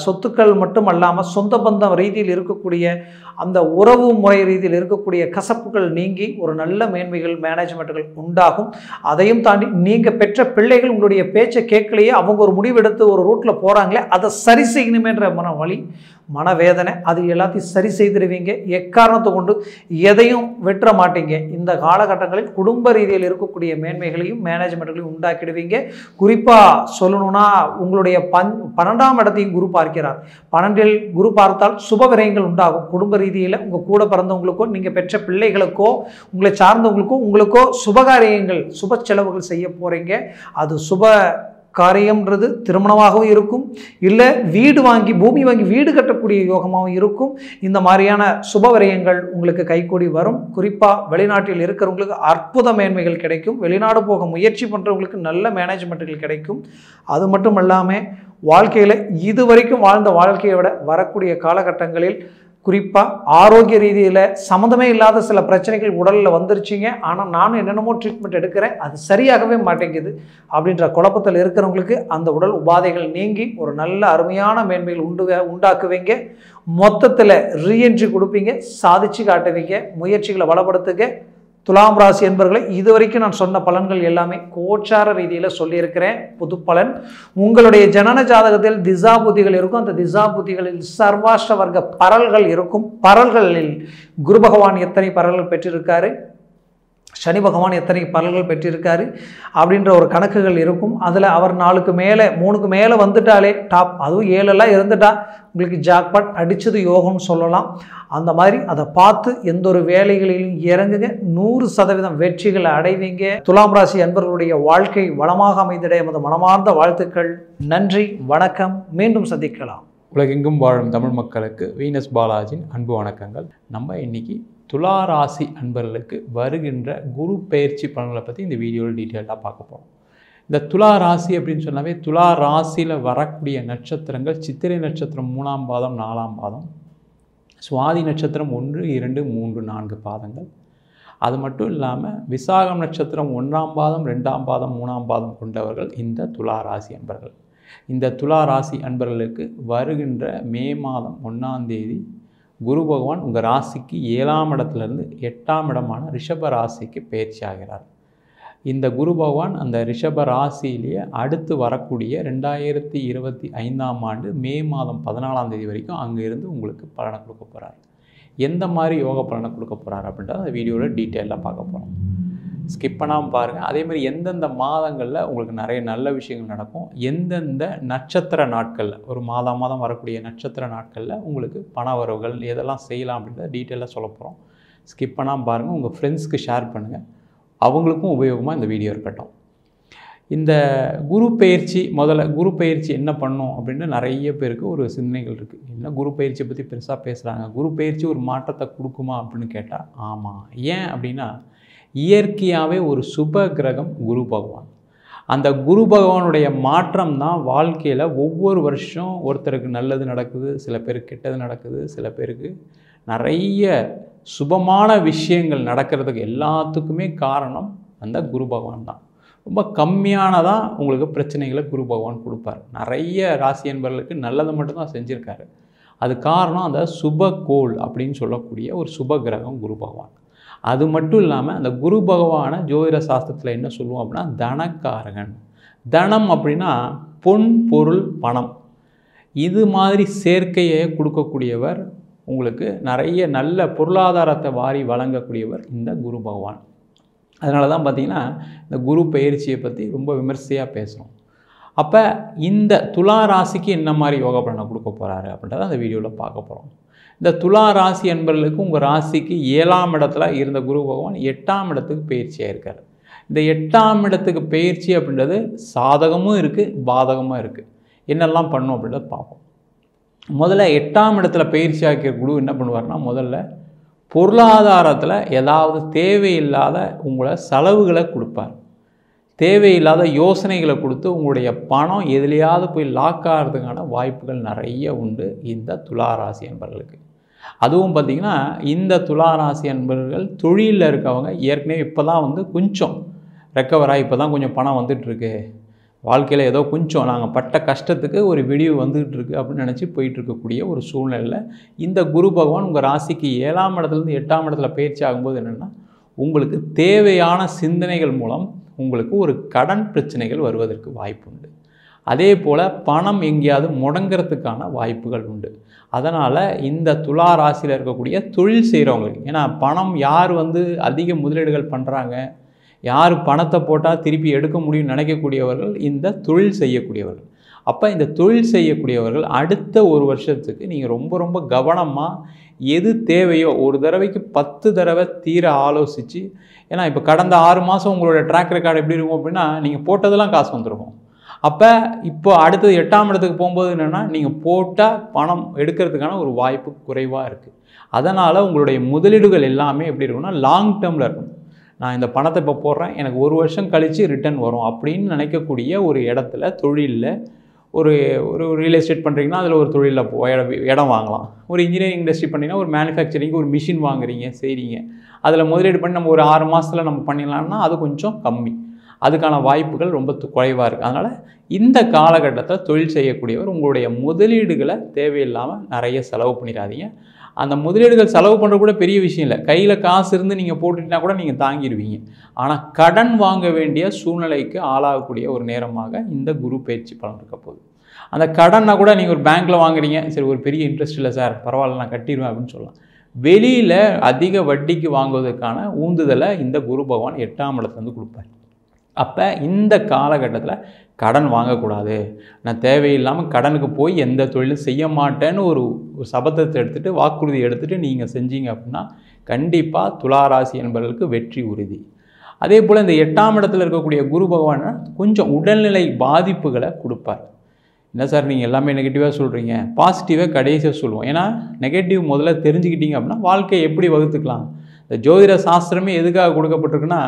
சொத்துக்கள் மட்டும் அல்லாமல் சொந்த பந்தம் ரீதியில் இருக்கக்கூடிய அந்த உறவு முறை ரீதியில் இருக்கக்கூடிய கசப்புகள் நீங்கி ஒரு நல்ல மேன்மைகள் மேனேஜ்மெண்ட்டுகள் உண்டாகும். அதையும் தாண்டி நீங்கள் பெற்ற பிள்ளைகள் உங்களுடைய பேச்சை கேட்கலையே, அவங்க ஒரு முடிவெடுத்து ஒரு ரூட்டில் போகிறாங்களே, அதை சரி செய்யணுமேன்ற மனவேதனை, அது எல்லாத்தையும் சரி செய்திருவீங்க. எக்காரணத்தை கொண்டு எதையும் வெற்ற மாட்டீங்க. இந்த காலகட்டங்களில் குடும்ப ரீதியில் இருக்கக்கூடிய மேன்மைகளையும் மேனேஜ்மெண்ட்களையும் உண்டாக்கிடுவீங்க. குறிப்பாக சொல்லணும்னா உங்களுடைய 12ஆம் இடத்தையும் குரு பார்க்கிறார். 12இல் குரு பார்த்தால் சுப விரயங்கள் உண்டாகும். குடும்ப ரீதியில் உங்கள் கூட பிறந்தவங்களுக்கோ நீங்கள் பெற்ற பிள்ளைகளுக்கோ உங்களை சார்ந்தவங்களுக்கோ சுபகாரியங்கள் சுப செலவுகள் செய்ய போகிறீங்க. அது சுப காரியம்ன்றது திருமணமாகவும் இருக்கும், இல்லை வீடு வாங்கி பூமி வாங்கி வீடு கட்டக்கூடிய யோகமாகவும் இருக்கும். இந்த மாதிரியான சுப விரயங்கள் உங்களுக்கு கைகூடி வரும். குறிப்பாக வெளிநாட்டில் இருக்கிறவங்களுக்கு அற்புத மேன்மைகள் கிடைக்கும். வெளிநாடு போக முயற்சி பண்ணுறவங்களுக்கு நல்ல மேனேஜ்மெண்ட்டுகள் கிடைக்கும். அது மட்டும் இல்லாமல் வாழ்க்கையில் இதுவரைக்கும் வாழ்ந்த வாழ்க்கையை விட வரக்கூடிய காலகட்டங்களில் குறிப்பாக ஆரோக்கிய ரீதியில் சம்மந்தமே இல்லாத சில பிரச்சனைகள் உடலில் வந்துருச்சிங்க. ஆனால் நானும் என்னென்னமோ ட்ரீட்மெண்ட் எடுக்கிறேன், அது சரியாகவே மாட்டேங்குது அப்படின்ற குழப்பத்தில் இருக்கிறவங்களுக்கு அந்த உடல் உபாதைகள் நீங்கி ஒரு நல்ல அருமையான மேன்மைகள் உண்டாக்குவீங்க. மொத்தத்தில் ரீஎன்ட்ரி கொடுப்பீங்க, சாதிச்சு காட்டுவீங்க. முயற்சிகளை வளப்படுத்துங்க. துலாம் ராசி என்பவர்களை இதுவரைக்கும் நான் சொன்ன பலன்கள் எல்லாமே கோச்சார ரீதியில் சொல்லியிருக்கிறேன். புது பலன் உங்களுடைய ஜனன ஜாதகத்தில் திசா புத்திகள் இருக்கும். அந்த திசா புத்திகளில் சர்வாஷ்ட வர்க்க பரல்கள் இருக்கும். பரல்களில் குரு பகவான் எத்தனை பரல்கள் பெற்றிருக்காரு, சனி பகவான் எத்தனை பலன்கள் பெற்றிருக்காரு அப்படின்ற ஒரு கணக்குகள் இருக்கும். அதில் அவர் 4க்கு மேலே 3க்கு மேலே வந்துட்டாலே டாப், அதுவும் 7 இருந்துட்டா உங்களுக்கு ஜாக்பாட் அடித்தது யோகம்னு சொல்லலாம். அந்த மாதிரி அதை பார்த்து எந்த ஒரு வேலைகளிலும் இறங்குங்க. 100% வெற்றிகளை அடைவீங்க. துலாம் ராசி அன்பர்களுடைய வாழ்க்கை வளமாக அமைந்திட எமது மனமார்ந்த வாழ்த்துக்கள். நன்றி, வணக்கம். மீண்டும் சந்திக்கலாம். உலகெங்கும் வாழும் தமிழ் மக்களுக்கு வீனஸ் பாலாஜின் அன்பு வணக்கங்கள். நம்ம இன்னைக்கு துலா ராசி அன்பர்களுக்கு வருகின்ற குரு பெயர்ச்சி பலன்களை பற்றி இந்த வீடியோவில் டீட்டெயிலாக பார்க்க போகிறோம். இந்த துலா ராசி அப்படின்னு சொன்னாவே துலா ராசியில் வரக்கூடிய நட்சத்திரங்கள் சித்திரை நட்சத்திரம் 3ஆம் பாதம் 4ஆம் பாதம், சுவாதி நட்சத்திரம் 1, 2, 3, 4 பாதங்கள். அது மட்டும் இல்லாமல் விசாகம் நட்சத்திரம் 1ஆம் பாதம் 2ஆம் பாதம் 3ஆம் பாதம் கொண்டவர்கள் இந்த துலா ராசி அன்பர்கள். இந்த துலா ராசி அன்பர்களுக்கு வருகின்ற மே மாதம் 1ஆம் தேதி குரு பகவான் உங்கள் ராசிக்கு 7ஆம் இடத்துலேருந்து 8ஆம் இடமான ரிஷப ராசிக்கு பயிற்சி ஆகிறார். இந்த குரு பகவான் அந்த ரிஷப ராசியிலேயே அடுத்து வரக்கூடிய 2025ஆம் ஆண்டு மே மாதம் 14ஆம் தேதி வரைக்கும் அங்கே இருந்து உங்களுக்கு பலனை கொடுக்க போகிறார். எந்த மாதிரி யோக பலனை கொடுக்க போகிறார் அப்படின்றத அந்த வீடியோவில் டீட்டெயிலாக பார்க்க போகிறோம். ஸ்கிப் பண்ணாமல் பாருங்கள். அதேமாதிரி எந்தெந்த மாதங்களில் உங்களுக்கு நிறைய நல்ல விஷயங்கள் நடக்கும், எந்தெந்த நட்சத்திர நாட்களில் ஒரு மாதம் வரக்கூடிய நட்சத்திர நாட்களில் உங்களுக்கு பண வரவுகள் எதெல்லாம் செய்யலாம் அப்படின்றத டீட்டெயிலாக சொல்ல போகிறோம். ஸ்கிப் பண்ணாமல் பாருங்கள். உங்கள் ஃப்ரெண்ட்ஸ்க்கு ஷேர் பண்ணுங்கள், அவங்களுக்கும் உபயோகமாக இந்த வீடியோ இருக்கட்டும். இந்த குரு பயிற்சி குரு பயிற்சி என்ன பண்ணும் அப்படின்னு நிறைய பேருக்கு ஒரு சிந்தனைகள் இருக்குது. என்ன குரு பயிற்சியை பற்றி பெருசாக பேசுகிறாங்க, குரு பயிற்சி ஒரு மாற்றத்தை கொடுக்குமா அப்படின்னு கேட்டால் ஆமாம். ஏன் அப்படின்னா இயற்கையாகவே ஒரு சுப கிரகம் குரு பகவான். அந்த குரு பகவானுடைய மாற்றம் தான் வாழ்க்கையில் ஒவ்வொரு வருஷம் ஒருத்தருக்கு நல்லது நடக்குது, சில பேருக்கு கெட்டது நடக்குது, சில பேருக்கு நிறைய சுபமான விஷயங்கள் நடக்கிறதுக்கு எல்லாத்துக்குமே காரணம் அந்த குரு பகவான் தான். ரொம்ப கம்மியானதான் உங்களுக்கு பிரச்சனைகளை குரு பகவான் கொடுப்பார். நிறைய ராசி என்பவர்களுக்கு நல்லதை மட்டும்தான் செஞ்சுருக்காரு. அது காரணம் அந்த சுபகோள் அப்படின்னு சொல்லக்கூடிய ஒரு சுப கிரகம் குரு பகவான். அது மட்டும் இல்லாமல் அந்த குரு பகவானை ஜோதிட சாஸ்திரத்தில் என்ன சொல்லுவோம் அப்படின்னா தனக்காரகன். தனம் அப்படின்னா பொன் பொருள் பணம் இது மாதிரி சேர்க்கையை கொடுக்கக்கூடியவர், உங்களுக்கு நிறைய நல்ல பொருளாதாரத்தை வாரி வழங்கக்கூடியவர் இந்த குரு பகவான். அதனால தான் பார்த்திங்கன்னா இந்த குரு பெயர்ச்சியை பற்றி ரொம்ப விமர்சையாக பேசுகிறோம். அப்போ இந்த துலா ராசிக்கு என்ன மாதிரி யோக பலனை கொடுக்க போகிறாரு அப்படின்றத அந்த வீடியோவில் பார்க்க போகிறோம். இந்த துலா ராசி என்பவர்களுக்கு உங்கள் ராசிக்கு 7ஆம் இடத்துல இருந்த குரு பகவான் 8ஆம் இடத்துக்கு பயிற்சியாக இருக்கார். இந்த 8ஆம் இடத்துக்கு பயிற்சி அப்படின்றது சாதகமும் இருக்குது, பாதகமும் இருக்குது. என்னெல்லாம் பண்ணும் அப்படின்றத பார்ப்போம். முதல்ல 8ஆம் இடத்துல பயிற்சி ஆக்கிய குரு என்ன பண்ணுவார்னா, முதல்ல பொருளாதாரத்தில் ஏதாவது தேவையில்லாத உங்களை செலவுகளை கொடுப்பார். தேவையில்லாத யோசனைகளை கொடுத்து உங்களுடைய பணம் எதுலையாவது போய் லாக் ஆகிறதுக்கான வாய்ப்புகள் நிறைய உண்டு இந்த துளாராசி அன்பர்களுக்கு. அதுவும் பார்த்திங்கன்னா இந்த துளாராசி அன்பர்கள் தொழிலில் இருக்கவங்க ஏற்கனவே இப்போ தான் கொஞ்சம் ரெக்கவராக இப்போ தான் கொஞ்சம் பணம் வந்துட்டுருக்கு, வாழ்க்கையில் ஏதோ கொஞ்சம் நாங்கள் பட்ட கஷ்டத்துக்கு ஒரு விடிவு வந்துகிட்ருக்கு அப்படின்னு நினச்சி போயிட்டுருக்கக்கூடிய ஒரு சூழ்நிலையில் இந்த குரு பகவான் உங்கள் ராசிக்கு 7ஆம் இடத்துலேருந்து 8ஆம் இடத்துல பயிற்சி ஆகும்போது என்னென்னா, உங்களுக்கு தேவையான சிந்தனைகள் மூலம் உங்களுக்கு ஒரு கடன் பிரச்சனைகள் வருவதற்கு வாய்ப்பு உண்டு. அதே போல் பணம் எங்கேயாவது முடங்கிறதுக்கான வாய்ப்புகள் உண்டு. அதனால் இந்த துலா ராசியில் இருக்கக்கூடிய தொழில் செய்கிறவங்களுக்கு, ஏன்னா பணம் யார் அதிக முதலீடுகள் பண்ணுறாங்க, யார் பணத்தை போட்டால் திருப்பி எடுக்க முடியும்னு நினைக்கக்கூடியவர்கள் இந்த தொழில் செய்யக்கூடியவர்கள். அப்போ இந்த தொழில் செய்யக்கூடியவர்கள் அடுத்த ஒரு வருஷத்துக்கு நீங்கள் ரொம்ப ரொம்ப கவனமாக எது தேவையோ ஒரு தடவைக்கு 10 தடவை தீர ஆலோசித்து, ஏன்னா இப்போ கடந்த 6 மாதம் உங்களோட ட்ராக் ரெக்கார்டு எப்படி இருக்கும் அப்படின்னா, நீங்கள் போட்டதெல்லாம் காசு வந்துருக்கும். அப்போ இப்போ அடுத்தது 8ஆம் இடத்துக்கு போகும்போது என்னென்னா, நீங்கள் போட்டால் பணம் எடுக்கிறதுக்கான ஒரு வாய்ப்பு குறைவாக இருக்குது. அதனால் உங்களுடைய முதலீடுகள் எல்லாமே எப்படி இருக்குன்னா லாங் டேர்மில் இருக்கணும். நான் இந்த பணத்தை இப்போ போடுறேன், எனக்கு ஒரு வருஷம் கழித்து ரிட்டர்ன் வரும் அப்படின்னு நினைக்கக்கூடிய ஒரு இடத்துல தொழிலில் ஒரு ரியல் எஸ்டேட் பண்ணுறீங்கன்னா அதில் ஒரு தொழிலில் இடம் வாங்கலாம். ஒரு இன்ஜினியரிங் இண்டஸ்ட்ரி பண்ணிங்கன்னா ஒரு மேனுஃபேக்சரிங்கு ஒரு மிஷின் வாங்குறீங்க செய்கிறீங்க, அதில் முதலீடு பண்ணி நம்ம ஒரு 6 மாதத்தில் நம்ம பண்ணிடலாம்னா அது கொஞ்சம் கம்மி, அதுக்கான வாய்ப்புகள் ரொம்ப குறைவாக இருக்குது. அதனால் இந்த காலகட்டத்தில் தொழில் செய்யக்கூடியவர் உங்களுடைய முதலீடுகளை தேவையில்லாமல் நிறைய செலவு பண்ணிடாதீங்க. அந்த முதலீடுகள் செலவு பண்ணுறது கூட பெரிய விஷயம் இல்லை, கையில் காசு இருந்து நீங்கள் போட்டுட்டா கூட நீங்கள் தாங்கிடுவீங்க. ஆனால் கடன் வாங்க வேண்டிய சூழ்நிலைக்கு ஆளாகக்கூடிய ஒரு நேரமாக இந்த குரு பயிற்சி பலன் இருக்க போகுது. அந்த கடனை கூட நீங்கள் ஒரு பேங்க்கில் வாங்குறீங்க, சரி ஒரு பெரிய இன்ட்ரெஸ்ட் இல்லை சார், பரவாயில்ல நான் கட்டிடுவேன் அப்படின்னு சொல்லலாம். வெளியில் அதிக வட்டிக்கு வாங்குவதற்கான ஊந்துதலை இந்த குரு பகவான் 8ஆம் இடத்துலேருந்து கொடுப்பார். அப்போ இந்த காலகட்டத்தில் கடன் வாங்கக்கூடாது, நான் தேவையில்லாமல் கடனுக்கு போய் எந்த தொழிலும் செய்ய மாட்டேன்னு ஒரு சபதத்தை எடுத்துகிட்டு வாக்குறுதி எடுத்துகிட்டு நீங்கள் செஞ்சீங்க அப்படின்னா கண்டிப்பாக துளாராசி என்பவர்களுக்கு வெற்றி உறுதி. அதே போல் இந்த 8ஆம் இடத்துல இருக்கக்கூடிய குரு பகவான் கொஞ்சம் உடல்நிலை பாதிப்புகளை கொடுப்பார். என்ன சார் நீங்கள் எல்லாமே நெகட்டிவாக சொல்கிறீங்க, பாசிட்டிவாக கடைசியாக சொல்லுவோம். ஏன்னா நெகட்டிவ் முதல்ல தெரிஞ்சுக்கிட்டீங்க அப்படின்னா வாழ்க்கையை எப்படி வகுத்துக்கலாம். இந்த ஜோதிட சாஸ்திரமே எதுக்காக கொடுக்கப்பட்டிருக்குன்னா,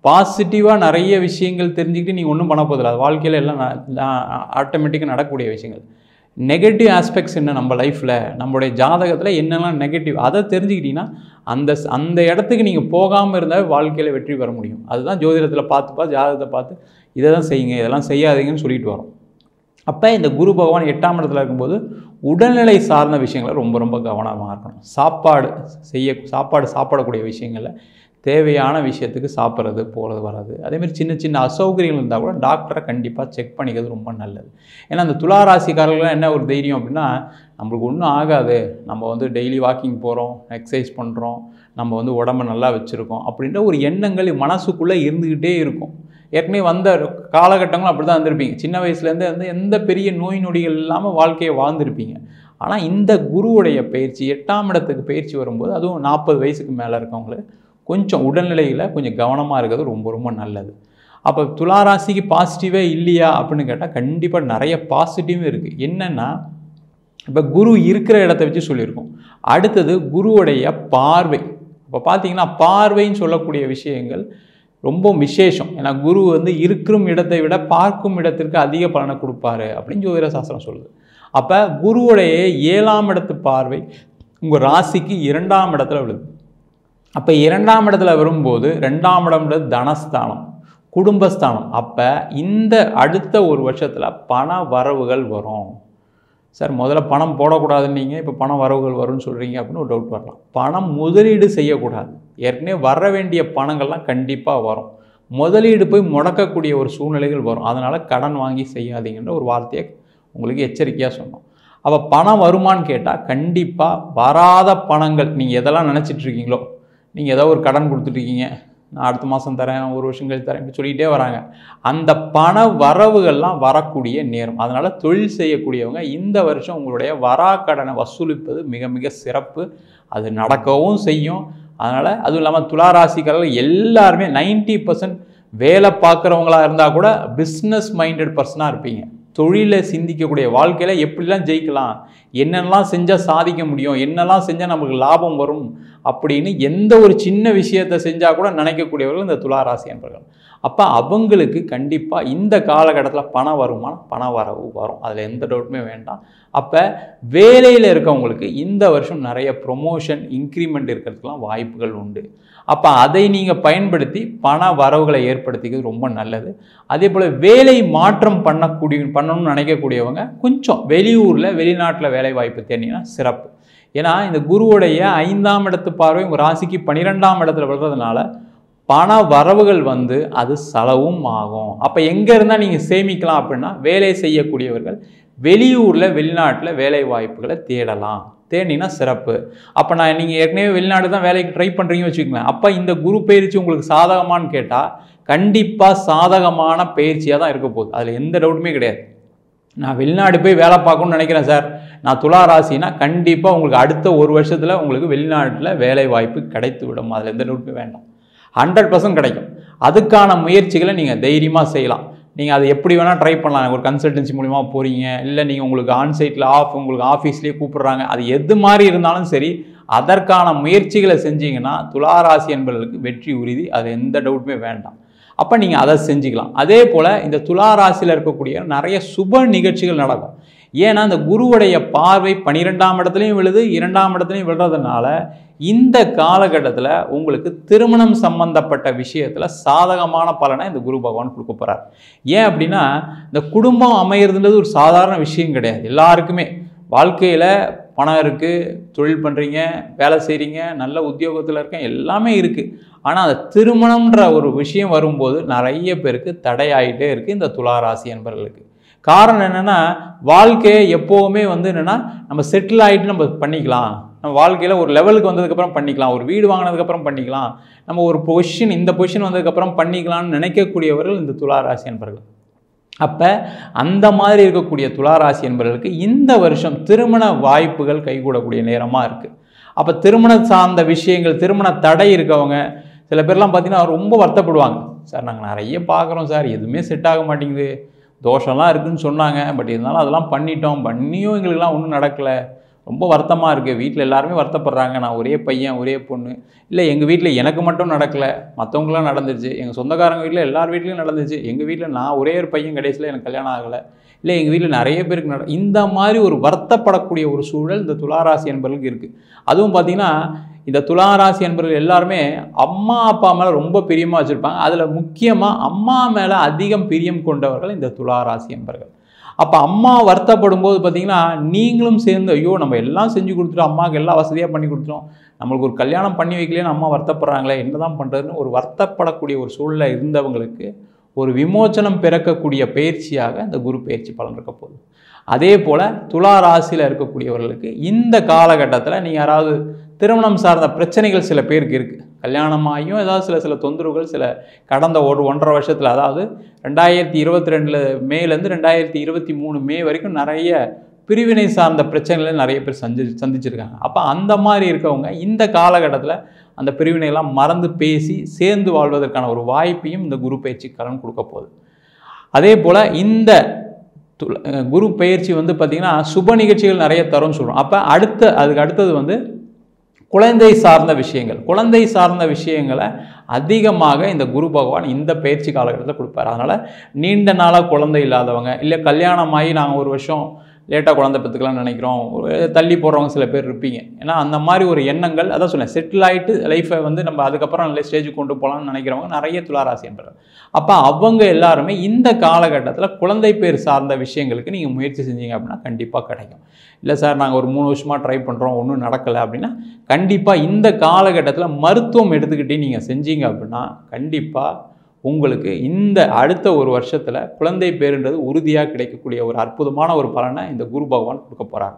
பாசிட்டிவாக நிறைய விஷயங்கள் தெரிஞ்சுக்கிட்டு நீங்கள் ஒன்றும் பண்ண போதில்லை, அது வாழ்க்கையில் எல்லாம் ஆட்டோமேட்டிக்காக நடக்கக்கூடிய விஷயங்கள். நெகட்டிவ் ஆஸ்பெக்ட்ஸ் என்ன நம்ம லைஃப்பில், நம்மளுடைய ஜாதகத்தில் என்னெல்லாம் நெகட்டிவ் அதை தெரிஞ்சுக்கிட்டிங்கன்னா அந்த இடத்துக்கு நீங்கள் போகாமல் இருந்தால் வாழ்க்கையில் வெற்றி பெற முடியும். அதுதான் ஜோதிடத்தில் பார்த்து ஜாதகத்தை பார்த்து இதை தான் செய்யுங்க, இதெல்லாம் செய்யாதீங்கன்னு சொல்லிட்டு வரோம். அப்போ இந்த குரு பகவான் 8ஆம் இடத்துல இருக்கும்போது உடல்நிலை சார்ந்த விஷயங்களை ரொம்ப ரொம்ப கவனமாக இருக்கணும். சாப்பாடு சாப்பிடக்கூடிய விஷயங்களில் தேவையான விஷயத்துக்கு சாப்பிட்றது போகிறது வராது. அதேமாதிரி சின்ன சின்ன அசௌகரியங்கள் இருந்தால் கூட டாக்டரை கண்டிப்பாக செக் பண்ணிக்கிறது ரொம்ப நல்லது. ஏன்னா அந்த துளாராசிக்காரர்கள் என்ன ஒரு தைரியம் அப்படின்னா, நம்மளுக்கு ஒன்றும் ஆகாது, நம்ம டெய்லி வாக்கிங் போகிறோம், எக்ஸசைஸ் பண்ணுறோம், நம்ம உடம்பை நல்லா வச்சுருக்கோம் அப்படின்ற ஒரு எண்ணங்கள் மனசுக்குள்ளே இருந்துக்கிட்டே இருக்கும். ஏற்கனவே வந்த காலகட்டங்களும் அப்படி தான் இருந்திருப்பீங்க. சின்ன வயசுலேருந்து எந்த பெரிய நோய் நொடிகள் இல்லாமல் வாழ்க்கையை வாழ்ந்துருப்பீங்க. ஆனால் இந்த குருவுடைய பயிற்சி 8ஆம் இடத்துக்கு பயிற்சி வரும்போது, அதுவும் 40 வயசுக்கு மேலே இருக்கவங்களுக்கு கொஞ்சம் உடல்நிலையில் கொஞ்சம் கவனமாக இருக்கிறது ரொம்ப ரொம்ப நல்லது. அப்போ துளாராசிக்கு பாசிட்டிவே இல்லையா அப்படின்னு கேட்டால் கண்டிப்பாக நிறைய பாசிட்டிவும் இருக்குது. என்னென்னா, இப்போ குரு இருக்கிற இடத்த வச்சு சொல்லியிருக்கோம். அடுத்தது குருவுடைய பார்வை. இப்போ பார்த்தீங்கன்னா பார்வைன்னு சொல்லக்கூடிய விஷயங்கள் ரொம்ப விசேஷம். ஏன்னா குரு வந்து இருக்கும் இடத்தை விட பார்க்கும் இடத்திற்கு அதிக பலனை கொடுப்பாரு அப்படின்னு ஜோதிட சாஸ்திரம் சொல்லுது. அப்போ குருவுடைய 7ஆம் இடத்து பார்வை உங்கள் ராசிக்கு 2ஆம் இடத்துல விழுது. அப்போ 2ஆம் இடத்துல வரும்போது 2ஆம் இடம்ன்றது தனஸ்தானம், குடும்பஸ்தானம். அப்போ இந்த அடுத்த ஒரு வருஷத்தில் பண வரவுகள் வரும். சார் முதல்ல பணம் போடக்கூடாதுன்னு நீங்கள் இப்போ பண வரவுகள் வரும்னு சொல்கிறீங்க அப்படின்னு ஒரு டவுட் வரலாம். பணம் முதலீடு செய்யக்கூடாது. ஏற்கனவே வர வேண்டிய பணங்கள்லாம் கண்டிப்பாக வரும். முதலீடு போய் முடக்கக்கூடிய ஒரு சூழ்நிலைகள் வரும். அதனால் கடன் வாங்கி செய்யாதீங்கன்ற ஒரு வார்த்தையை உங்களுக்கு எச்சரிக்கையாக சொன்னோம். அப்போ பணம் வருமானு கேட்டால் கண்டிப்பாக வராத பணங்கள் நீங்கள் எதெல்லாம் நினச்சிட்ருக்கீங்களோ, நீங்கள் ஏதோ ஒரு கடன் கொடுத்துட்ருக்கீங்க, நான் அடுத்த மாதம் தரேன், ஒரு வருஷம் கழித்து தரேன் இப்படி சொல்லிகிட்டே வராங்க. அந்த பண வரவுகள்லாம் வரக்கூடிய நேரம். அதனால் தொழில் செய்யக்கூடியவங்க இந்த வருஷம் உங்களுடைய வராக்கடனை வசூலிப்பது மிக மிக சிறப்பு. அது நடக்கவும் செய்யும். அதனால் அதுவும் இல்லாமல் துளாராசிக்காரர்கள் எல்லாருமே 90% வேலை பார்க்குறவங்களா இருந்தால் கூட பிஸ்னஸ் மைண்டட் பர்சனாக இருப்பீங்க. தொழிலை சிந்திக்கக்கூடிய, வாழ்க்கையில் எப்படிலாம் ஜெயிக்கலாம், என்னெல்லாம் செஞ்சால் சாதிக்க முடியும், என்னெல்லாம் செஞ்சால் நமக்கு லாபம் வரும் அப்படின்னு எந்த ஒரு சின்ன விஷயத்தை செஞ்சால் கூட நினைக்கக்கூடியவர்கள் இந்த துளாராசி என்பவர்கள். அப்போ அவங்களுக்கு கண்டிப்பாக இந்த காலகட்டத்தில் பண வருமானம், பண வரவு வரும். அதில் எந்த டவுட்டுமே வேண்டாம். அப்போ வேலையில் இருக்கவங்களுக்கு இந்த வருஷம் நிறைய ப்ரொமோஷன், இன்க்ரிமெண்ட் இருக்கிறதுக்கெலாம் வாய்ப்புகள் உண்டு. அப்போ அதை நீங்கள் பயன்படுத்தி பண வரவுகளை ஏற்படுத்திக்கிறது ரொம்ப நல்லது. அதே போல் வேலை மாற்றம் பண்ணணும்னு நினைக்கக்கூடியவங்க கொஞ்சம் வெளியூரில், வெளிநாட்டில் வேலை வாய்ப்பு தேடிங்கன்னா சிறப்பு. ஏன்னா இந்த குருவுடைய 5ஆம் இடத்து பார்வை உங்கள் ராசிக்கு 12ஆம் இடத்துல விழுறதுனால பண வரவுகள் வந்து அது செலவும் ஆகும். அப்போ எங்கே இருந்தால் நீங்கள் சேமிக்கலாம் அப்படின்னா வேலை செய்யக்கூடியவர்கள் வெளியூரில், வெளிநாட்டில் வேலை வாய்ப்புகளை தேடலாம். தேடினா சிறப்பு. அப்போ நீங்கள் ஏற்கனவே வெளிநாடு தான் வேலைக்கு ட்ரை பண்ணுறீங்கன்னு வச்சுக்கோங்களேன். அப்போ இந்த குரு பயிற்சி உங்களுக்கு சாதகமானு கேட்டால் கண்டிப்பாக சாதகமான பயிற்சியாக தான் இருக்க போகுது. அதில் எந்த டவுட்டுமே கிடையாது. நான் வெளிநாடு போய் வேலை பார்க்கணும்னு நினைக்கிறேன் சார், நான் துலா ராசினா கண்டிப்பாக உங்களுக்கு அடுத்த ஒரு வருஷத்தில் உங்களுக்கு வெளிநாட்டில் வேலை வாய்ப்பு கிடைத்து விடும். அதில் எந்த டவுட்டுமே வேண்டாம். 100% கிடைக்கும். அதுக்கான முயற்சிகளை நீங்கள் தைரியமாக செய்யலாம். நீங்கள் அதை எப்படி வேணால் ட்ரை பண்ணலாம். ஒரு கன்சல்டன்சி மூலிமா போகிறீங்க, இல்லை நீங்கள் உங்களுக்கு ஆன்சைட்டில் உங்களுக்கு ஆஃபீஸ்லேயே கூப்பிட்றாங்க, அது எது மாதிரி இருந்தாலும் சரி, அதற்கான முயற்சிகளை செஞ்சீங்கன்னா துளாராசி என்பவர்களுக்கு வெற்றி உறுதி. அது எந்த டவுட்டுமே வேண்டாம். அப்போ நீங்கள் அதை செஞ்சுக்கலாம். அதே போல் இந்த துளாராசியில் இருக்கக்கூடிய நிறைய சுப நிகழ்ச்சிகள் நடக்கும். ஏன்னா இந்த குருவுடைய பார்வை 12ஆம் இடத்துலையும் விழுது, 2ஆம் இடத்துலையும் விழுறதுனால இந்த காலகட்டத்தில் உங்களுக்கு திருமணம் சம்பந்தப்பட்ட விஷயத்தில் சாதகமான பலனை இந்த குரு பகவான் கொடுக்க போகிறார். ஏன் அப்படின்னா இந்த குடும்பம் அமையிறதுன்றது ஒரு சாதாரண விஷயம் கிடையாது. எல்லாருக்குமே வாழ்க்கையில் பணம் இருக்குது, தொழில் பண்ணுறீங்க, வேலை செய்கிறீங்க, நல்ல உத்தியோகத்தில் இருக்கேன், எல்லாமே இருக்குது. ஆனால் அந்த திருமணம்ன்ற ஒரு விஷயம் வரும்போது நிறைய பேருக்கு தடையாயிட்டே இருக்குது இந்த துளாராசி என்பவர்களுக்கு. காரணம் என்னென்னா வாழ்க்கையை எப்போவுமே என்னென்னா நம்ம செட்டில் ஆகிட்டு நம்ம பண்ணிக்கலாம், நம்ம வாழ்க்கையில் ஒரு லெவலுக்கு வந்ததுக்கப்புறம் பண்ணிக்கலாம், ஒரு வீடு வாங்கினதுக்கப்புறம் பண்ணிக்கலாம், நம்ம ஒரு பொசிஷன் இந்த பொசிஷன் வந்ததுக்கப்புறம் பண்ணிக்கலாம்னு நினைக்கக்கூடியவர்கள் இந்த துளாராசி என்பவர்கள். அப்போ அந்த மாதிரி இருக்கக்கூடிய துளாராசி என்பவர்களுக்கு இந்த வருஷம் திருமண வாய்ப்புகள் கைகூடக்கூடிய நேரமாக இருக்குது. அப்போ திருமணம் சார்ந்த விஷயங்கள், திருமண தடை இருக்கவங்க சில பேர்லாம் பார்த்தீங்கன்னா ரொம்ப வருத்தப்படுவாங்க. சார் நாங்கள் நிறைய பார்க்குறோம் சார், எதுவுமே செட் ஆக மாட்டேங்குது, தோஷம்லாம் இருக்குதுன்னு சொன்னாங்க, பட் இருந்தாலும் அதெல்லாம் பண்ணியும் எங்களுக்கெல்லாம் ஒன்றும் நடக்கலை, ரொம்ப வருத்தமாக இருக்குது, வீட்டில் எல்லாருமே வருத்தப்படுறாங்க, நான் ஒரே பையன் ஒரே பொண்ணு, இல்லை எங்கள் வீட்டில் எனக்கு மட்டும் நடக்கலை, மற்றவங்களாம் நடந்துச்சு, எங்கள் சொந்தக்காரங்க வீட்டில் எல்லார் வீட்லேயும் நடந்துச்சு, எங்கள் வீட்டில் நான் ஒரே ஒரு பையன் கடைசியில் எனக்கு கல்யாணம் ஆகலை, இல்லை எங்கள் வீட்டில் நிறைய பேருக்கு இந்த மாதிரி ஒரு வருத்தப்படக்கூடிய ஒரு சூழல் இந்த துளாராசி என்பவர்களுக்கு இருக்குது. அதுவும் பார்த்திங்கன்னா இந்த துளாராசி என்பவர்கள் எல்லாருமே அம்மா அப்பா மேலே ரொம்ப பிரியமாக வச்சுருப்பாங்க. அதில் முக்கியமாக அம்மா மேலே அதிகம் பிரியம் கொண்டவர்கள் இந்த துளாராசி என்பவர்கள். அப்போ அம்மா வருத்தப்படும் போது பார்த்தீங்கன்னா நீங்களும் சேர்ந்து ஐயோ நம்ம எல்லாம் செஞ்சு கொடுத்துட்டோம், அம்மாவுக்கு எல்லாம் வசதியாக பண்ணி கொடுத்துட்டோம், நம்மளுக்கு ஒரு கல்யாணம் பண்ணி வைக்கலேன்னு அம்மா வருத்தப்படுறாங்களே, என்ன தான் பண்ணுறதுன்னு ஒரு வருத்தப்படக்கூடிய ஒரு சூழலில் இருந்தவங்களுக்கு ஒரு விமோச்சனம் பிறக்கக்கூடிய பயிற்சியாக இந்த குரு பயிற்சி பலன் இருக்க போகுது. அதே போல் துளாராசியில் இருக்கக்கூடியவர்களுக்கு இந்த காலகட்டத்தில் நீங்கள் யாராவது திருமணம் சார்ந்த பிரச்சனைகள் சில பேருக்கு இருக்குது, கல்யாணமாகியும் ஏதாவது சில தொந்தரவுகள் சில கடந்த 1.5 வருஷத்தில், அதாவது 2022 மேலேருந்து 2023 மே வரைக்கும் நிறைய பிரிவினை சார்ந்த பிரச்சனைகளை நிறைய பேர் சந்திச்சிருக்காங்க. அப்போ அந்த மாதிரி இருக்கவங்க இந்த காலகட்டத்தில் அந்த பிரிவினைகள்லாம் மறந்து பேசி சேர்ந்து வாழ்வதற்கான ஒரு வாய்ப்பையும் இந்த குரு பயிற்சி கலன் கொடுக்க போகுது. அதே போல் இந்த குரு பயிற்சி பார்த்திங்கன்னா சுப நிகழ்ச்சிகள் நிறைய தரும்னு சொல்கிறோம். அப்போ அதுக்கு அடுத்தது குழந்தை சார்ந்த விஷயங்களை அதிகமாக இந்த குரு பகவான் இந்த பயிற்சி காலகட்டத்தில் கொடுப்பார். அதனால் நீண்ட நாளாக குழந்தை இல்லாதவங்க, இல்லை கல்யாணமாகி நாங்கள் ஒரு வருஷம் லேட்டாக குழந்தை பெற்றுக்கலாம்னு நினைக்கிறோம், தள்ளி போடுறவங்க சில பேர் இருப்பீங்க. ஏன்னா அந்த மாதிரி ஒரு எண்ணங்கள், அதான் சொன்னேன், செட்டில் ஆகிட்டு லைஃப்பை வந்து நம்ம அதுக்கப்புறம் நல்ல ஸ்டேஜுக்கு கொண்டு போகலாம்னு நினைக்கிறவங்க நிறைய துளாராசி என்பவர். அப்போ அவங்க எல்லாருமே இந்த காலகட்டத்தில் குழந்தை பேர் சார்ந்த விஷயங்களுக்கு நீங்கள் முயற்சி செஞ்சீங்க அப்படின்னா கண்டிப்பாக கிடைக்கும். இல்லை சார் நாங்கள் ஒரு 3 வருஷமாக ட்ரை பண்ணுறோம் ஒன்றும் நடக்கலை அப்படின்னா கண்டிப்பாக இந்த காலகட்டத்தில் மருத்துவம் எடுத்துக்கிட்டே நீங்கள் செஞ்சீங்க அப்படின்னா கண்டிப்பாக உங்களுக்கு இந்த அடுத்த ஒரு வருஷத்தில் குழந்தை பேருன்றது உறுதியாக கிடைக்கக்கூடிய ஒரு அற்புதமான ஒரு பலனை இந்த குரு பகவான் கொடுக்க போகிறாங்க.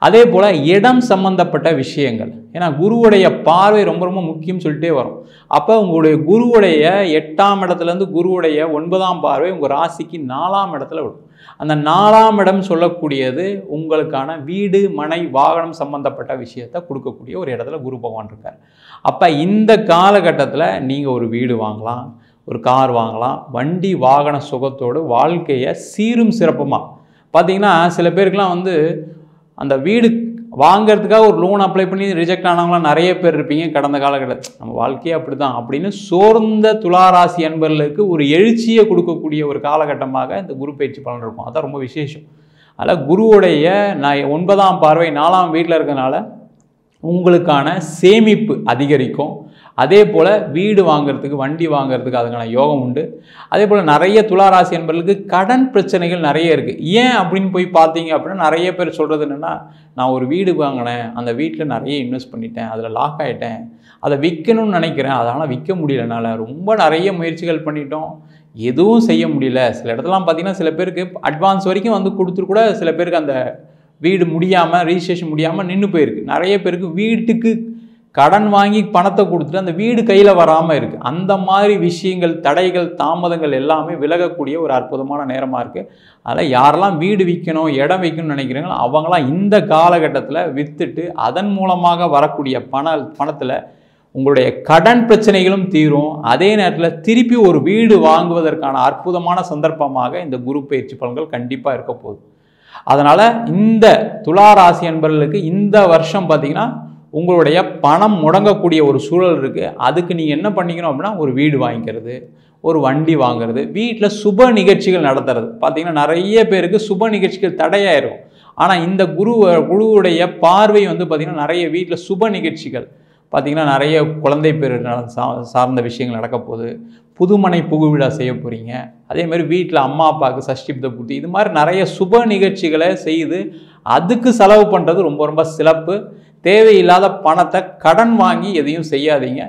அதே போல் இடம் சம்பந்தப்பட்ட விஷயங்கள், ஏன்னா குருவுடைய பார்வை ரொம்ப ரொம்ப முக்கியம் சொல்லிட்டே வரும். அப்போ உங்களுடைய குருவுடைய 8ஆம் இடத்துலேருந்து குருவுடைய 9ஆம் பார்வை உங்கள் ராசிக்கு 4ஆம் இடத்துல விடும். அந்த 4ஆம் இடம் சொல்லக்கூடியது உங்களுக்கான வீடு மனை வாகனம் சம்பந்தப்பட்ட விஷயத்தை கொடுக்கக்கூடிய ஒரு இடத்துல குரு பகவான் இருக்கார். அப்போ இந்த காலகட்டத்தில் நீங்கள் ஒரு வீடு வாங்கலாம், ஒரு கார் வாங்கலாம், வண்டி வாகன சுகத்தோடு வாழ்க்கையை சீரும் சிறப்புமாக. பார்த்தீங்கன்னா சில பேருக்குலாம் வந்து அந்த வீடு வாங்கிறதுக்காக ஒரு லோன் அப்ளை பண்ணி ரிஜெக்ட் ஆனவங்களாம் நிறைய பேர் இருப்பீங்க. கடந்த காலகட்டத்தில் நம்ம வாழ்க்கையே அப்படி தான் அப்படின்னு சோர்ந்த துளாராசி அன்பர்களுக்கு ஒரு எழுச்சியை கொடுக்கக்கூடிய ஒரு காலகட்டமாக இந்த குரு பயிற்சி பலன் இருக்கும். அதான் ரொம்ப விசேஷம். அதில் குருவுடைய 9ஆம் பார்வை 4ஆம் வீட்டில் இருக்கிறதுனால உங்களுக்கான சேமிப்பு அதிகரிக்கும். அதே போல் வீடு வாங்கிறதுக்கு வண்டி வாங்கிறதுக்கு அதுக்கான யோகம் உண்டு. அதே போல் நிறைய துளாராசி என்பவர்களுக்கு கடன் பிரச்சனைகள் நிறைய இருக்குது. ஏன் அப்படின்னு போய் பார்த்தீங்க அப்படின்னா நிறைய பேர் சொல்கிறது என்னென்னா, நான் ஒரு வீடு வாங்கினேன், அந்த வீட்டில் நிறைய இன்வெஸ்ட் பண்ணிட்டேன், அதில் லாக் ஆகிட்டேன், அதை விற்கணும்னு நினைக்கிறேன், அதனால் விற்க முடியலனால ரொம்ப நிறைய முயற்சிகள் பண்ணிட்டோம், எதுவும் செய்ய முடியல. சில இடத்துலாம் பார்த்தீங்கன்னா சில பேருக்கு அட்வான்ஸ் வரைக்கும் வந்து கொடுத்துட்டு கூட சில பேருக்கு அந்த வீடு முடியாமல் ரிஜிஸ்ட்ரேஷன் முடியாமல் நின்று போயிருக்கு. நிறைய பேருக்கு வீட்டுக்கு கடன் வாங்கி பணத்தை கொடுத்துட்டு அந்த வீடு கையில் வராமல் இருக்குது. அந்த மாதிரி விஷயங்கள், தடைகள், தாமதங்கள் எல்லாமே விலகக்கூடிய ஒரு அற்புதமான நேரமாக இருக்குது. அதில் யாரெல்லாம் வீடு விற்கணும், இடம் விற்கணும்னு நினைக்கிறீங்களோ அவங்களாம் இந்த காலகட்டத்தில் விற்றுட்டு அதன் மூலமாக வரக்கூடிய பணத்தில் உங்களுடைய கடன் பிரச்சனைகளும் தீரும். அதே நேரத்தில் திருப்பி ஒரு வீடு வாங்குவதற்கான அற்புதமான சந்தர்ப்பமாக இந்த குரு பயிற்சி பலன்கள் கண்டிப்பாக இருக்க போகுது. அதனால் இந்த துளாராசி அன்பர்களுக்கு இந்த வருஷம் பார்த்திங்கன்னா உங்களுடைய பணம் முடங்கக்கூடிய ஒரு சூழல் இருக்குது. அதுக்கு நீங்கள் என்ன பண்ணிக்கணும் அப்படின்னா ஒரு வீடு வாங்கிக்கிறது, ஒரு வண்டி வாங்கிறது, வீட்டில் சுப நிகழ்ச்சிகள் நடத்துறது. பார்த்திங்கன்னா நிறைய பேருக்கு சுப நிகழ்ச்சிகள் தடையாயிரும். ஆனால் இந்த குருவுடைய பார்வை வந்து பார்த்திங்கன்னா நிறைய வீட்டில் சுப நிகழ்ச்சிகள் பார்த்திங்கன்னா நிறைய குழந்தை பேர் சார்ந்த விஷயங்கள் நடக்க போகுது. புதுமனை புகுவிழா செய்ய போகிறீங்க. அதேமாதிரி வீட்டில் அம்மா அப்பாவுக்கு சஷ்டிப்த பூர்த்தி, இது மாதிரி நிறைய சுப நிகழ்ச்சிகளை செய்து அதுக்கு செலவு பண்ணுறது ரொம்ப ரொம்ப சிறப்பு. தேவையில்லாத பணத்தை கடன் வாங்கி எதையும் செய்யாதீங்க.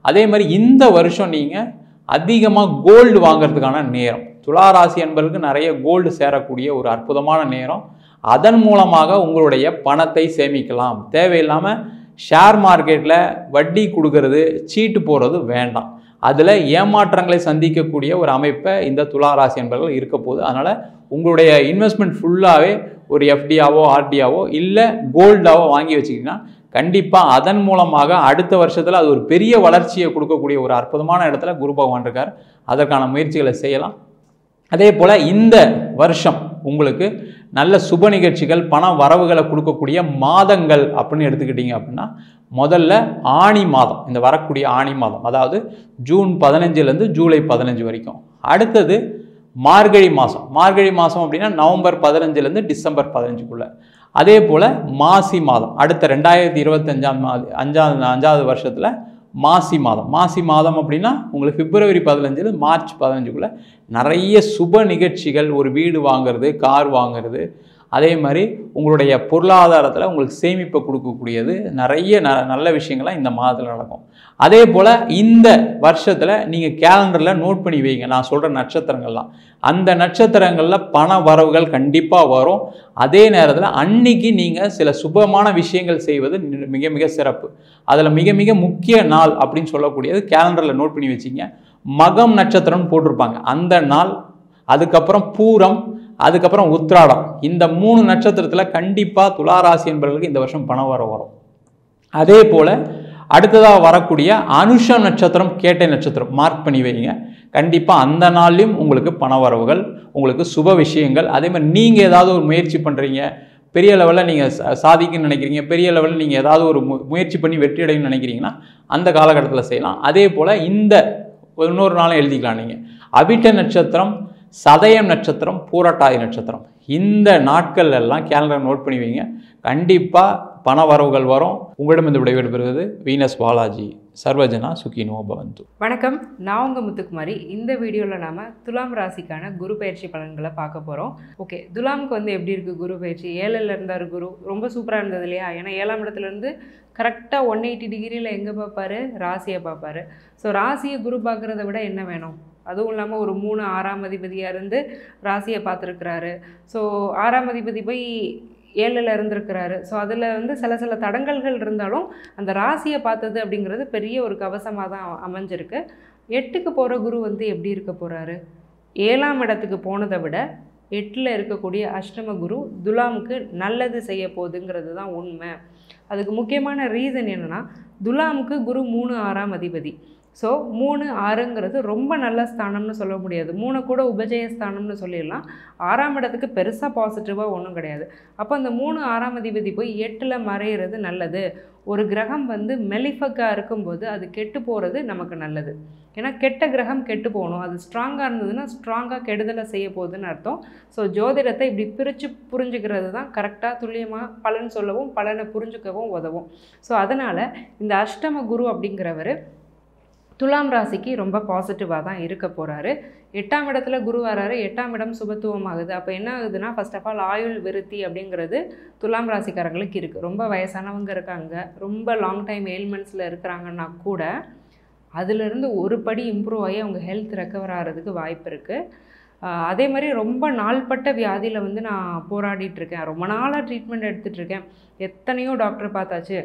அதே மாதிரி இந்த வருஷம் நீங்கள் அதிகமாக கோல்டு வாங்கிறதுக்கான நேரம். துளாராசி என்பவர்களுக்கு நிறைய கோல்டு சேரக்கூடிய ஒரு அற்புதமான நேரம். அதன் மூலமாக உங்களுடைய பணத்தை சேமிக்கலாம். தேவையில்லாமல் ஷேர் மார்க்கெட்டில் வட்டி கொடுக்கறது, சீட்டு போடுறது வேண்டாம். அதில் ஏமாற்றங்களை சந்திக்கக்கூடிய ஒரு அமைப்பை இந்த துளாராசி என்பவர்கள் இருக்க போகுது. அதனால் உங்களுடைய இன்வெஸ்ட்மெண்ட் ஃபுல்லாகவே ஒரு எஃப்டியாவோ ஆர்டியாவோ இல்லை கோல்டாவோ வாங்கி வச்சுக்கிட்டிங்கன்னா கண்டிப்பாக அதன் மூலமாக அடுத்த வருஷத்தில் அது ஒரு பெரிய வளர்ச்சியை கொடுக்கக்கூடிய ஒரு அற்புதமான இடத்துல குரு பகவான் இருக்கார். அதற்கான முயற்சிகளை செய்யலாம். அதே போல் இந்த வருஷம் உங்களுக்கு நல்ல சுப நிகழ்ச்சிகள், பண வரவுகளை கொடுக்கக்கூடிய மாதங்கள் அப்படின்னு எடுத்துக்கிட்டிங்க அப்படின்னா முதல்ல ஆணி மாதம், இந்த வரக்கூடிய ஆணி மாதம், அதாவது ஜூன் 15லேருந்து ஜூலை 15 வரைக்கும். அடுத்தது மார்கழி மாதம். மார்கழி மாதம் அப்படின்னா நவம்பர் 15லேருந்து டிசம்பர் 15க்குள்ளே. அதே போல் மாசி மாதம், அடுத்த 2025 வருஷத்தில் மாசி மாதம். மாசி மாதம் அப்படின்னா உங்களுக்கு பிப்ரவரி 15 மார்ச் 15க்குள்ளே நிறைய சுப நிகழ்ச்சிகள், ஒரு வீடு வாங்கிறது, கார் வாங்கிறது, அதே மாதிரி உங்களுடைய பொருளாதாரத்தில் உங்களுக்கு சேமிப்பை கொடுக்கக்கூடியது நிறைய நல்ல விஷயங்கள்லாம் இந்த மாதத்தில் நடக்கும். அதே போல் இந்த வருஷத்தில் நீங்கள் கேலண்டரில் நோட் பண்ணி வைங்க நான் சொல்கிற நட்சத்திரங்கள்லாம். அந்த நட்சத்திரங்களில் பண வரவுகள் கண்டிப்பாக வரும். அதே நேரத்தில் அன்னைக்கு நீங்கள் சில சுபமான விஷயங்கள் செய்வது மிக மிக சிறப்பு. அதில் மிக மிக முக்கிய நாள் அப்படின்னு சொல்லக்கூடியது கேலண்டரில் நோட் பண்ணி வச்சிங்க. மகம் நட்சத்திரம்னு போட்டிருப்பாங்க அந்த நாள், அதுக்கப்புறம் பூரம், அதுக்கப்புறம் உத்திராடம். இந்த 3 நட்சத்திரத்தில் கண்டிப்பாக துளாராசி என்பவர்களுக்கு இந்த வருஷம் பணம் வரும். அதே போல் அடுத்ததாக வரக்கூடிய அனுஷம் நட்சத்திரம், கேட்டை நட்சத்திரம் மார்க் பண்ணி வைங்க. கண்டிப்பாக அந்த நாள்லையும் உங்களுக்கு பண வரவுகள், உங்களுக்கு சுப விஷயங்கள். அதே மாதிரி நீங்கள் ஏதாவது ஒரு முயற்சி பண்ணுறீங்க, பெரிய லெவலில் நீங்கள் சாதிக்கணும்னு நினைக்கிறீங்க, பெரிய லெவலில் நீங்கள் ஏதாவது ஒரு முயற்சி பண்ணி வெற்றி அடையணும்னு நினைக்கிறீங்கன்னா அந்த காலகட்டத்தில் செய்யலாம். அதே போல் இந்த இன்னொரு நாளும் எழுதிக்கலாம். நீங்கள் அவிட்ட நட்சத்திரம், சதயம் நட்சத்திரம், பூரட்டாதி நட்சத்திரம், இந்த நாட்கள் எல்லாம் கேலண்டர் நோட் பண்ணி வைங்க. கண்டிப்பாக பண வரவுகள் வரும். உங்களிடம் இந்த விடைபெறுவது வீனஸ் பாலாஜி. சர்வஜனா சுகினோ பவந்து. வணக்கம், நான் உங்கள் முத்துக்குமாரி. இந்த வீடியோவில் நாம் துலாம் ராசிக்கான குரு பயிற்சி பலன்களை பார்க்க போகிறோம். ஓகே, துலாமுக்கு வந்து எப்படி இருக்குது குரு பயிற்சி? 7ல் இருந்தார் குரு, ரொம்ப சூப்பராக இருந்தது இல்லையா? ஏன்னா 7ஆம் இடத்துலேருந்து கரெக்டாக 180 டிகிரியில் எங்கே பார்ப்பாரு? ராசியை பார்ப்பாரு. ஸோ ராசியை குரு பார்க்குறத விட என்ன வேணும்? அதுவும் இல்லாமல் ஒரு 3 6ஆம் அதிபதியாக இருந்து ராசியை பார்த்துருக்குறாரு. ஸோ 6ஆம் அதிபதி போய் 7ல் இருந்திருக்கிறாரு. ஸோ அதில் வந்து சில தடங்கல்கள் இருந்தாலும் அந்த ராசியை பார்த்தது அப்படிங்கிறது பெரிய ஒரு கவசமாக தான் அமைஞ்சிருக்கு. 8க்கு போகிற குரு வந்து எப்படி இருக்க போகிறாரு? 7ஆம் இடத்துக்கு போனதை விட 8ல் இருக்கக்கூடிய அஷ்டம குரு துலாமுக்கு நல்லது செய்ய போகுதுங்கிறது தான் உண்மை. அதுக்கு முக்கியமான ரீசன் என்னென்னா, துலாமுக்கு குரு 3 6ஆம் அதிபதி. ஸோ 3 6ங்கிறது ரொம்ப நல்ல ஸ்தானம்னு சொல்ல முடியாது. 3 கூட உபஜய ஸ்தானம்னு சொல்லிடலாம். 6ஆம் இடத்துக்கு பெருசாக பாசிட்டிவாக ஒன்றும் கிடையாது. அப்போ அந்த 3 6ஆம் அதிபதி போய் 8ல் மறையிறது நல்லது. ஒரு கிரகம் வந்து மெலிஃபக்காக இருக்கும்போது அது கெட்டு போகிறது நமக்கு நல்லது. ஏன்னா கெட்ட கிரகம் கெட்டு போகணும். அது ஸ்ட்ராங்காக இருந்ததுன்னா ஸ்ட்ராங்காக கெடுதலை செய்ய போகுதுன்னு அர்த்தம். ஸோ ஜோதிடத்தை இப்படி பிரித்து புரிஞ்சுக்கிறது தான் கரெக்டாக துல்லியமாக பலன் சொல்லவும் பலனை புரிஞ்சுக்கவும் உதவும். ஸோ அதனால் இந்த அஷ்டம குரு அப்படிங்கிறவர் துலாம் ராசிக்கு ரொம்ப பாசிட்டிவாக தான் இருக்க போகிறாரு. 8ஆம் இடத்துல குரு வராரு. 8ஆம் இடம் சுபத்துவம் ஆகுது. அப்போ என்ன ஆகுதுன்னா, ஃபர்ஸ்ட் ஆஃப் ஆல் ஆயுள் விருத்தி அப்படிங்கிறது துலாம் ராசிக்காரங்களுக்கு இருக்குது. ரொம்ப வயசானவங்க இருக்காங்க, ரொம்ப லாங் டைம் எயில்மெண்ட்ஸில் இருக்கிறாங்கன்னா கூட அதிலிருந்து ஒரு படி இம்ப்ரூவ் ஆகி அவங்க ஹெல்த் ரெக்கவர் ஆகிறதுக்கு வாய்ப்பு இருக்குது. அதே மாதிரி ரொம்ப நாள்பட்ட வியாதியில் வந்து நான் போராடிட்டுருக்கேன், ரொம்ப நாளாக ட்ரீட்மெண்ட் எடுத்துகிட்ருக்கேன், எத்தனையோ டாக்டர் பார்த்தாச்சு,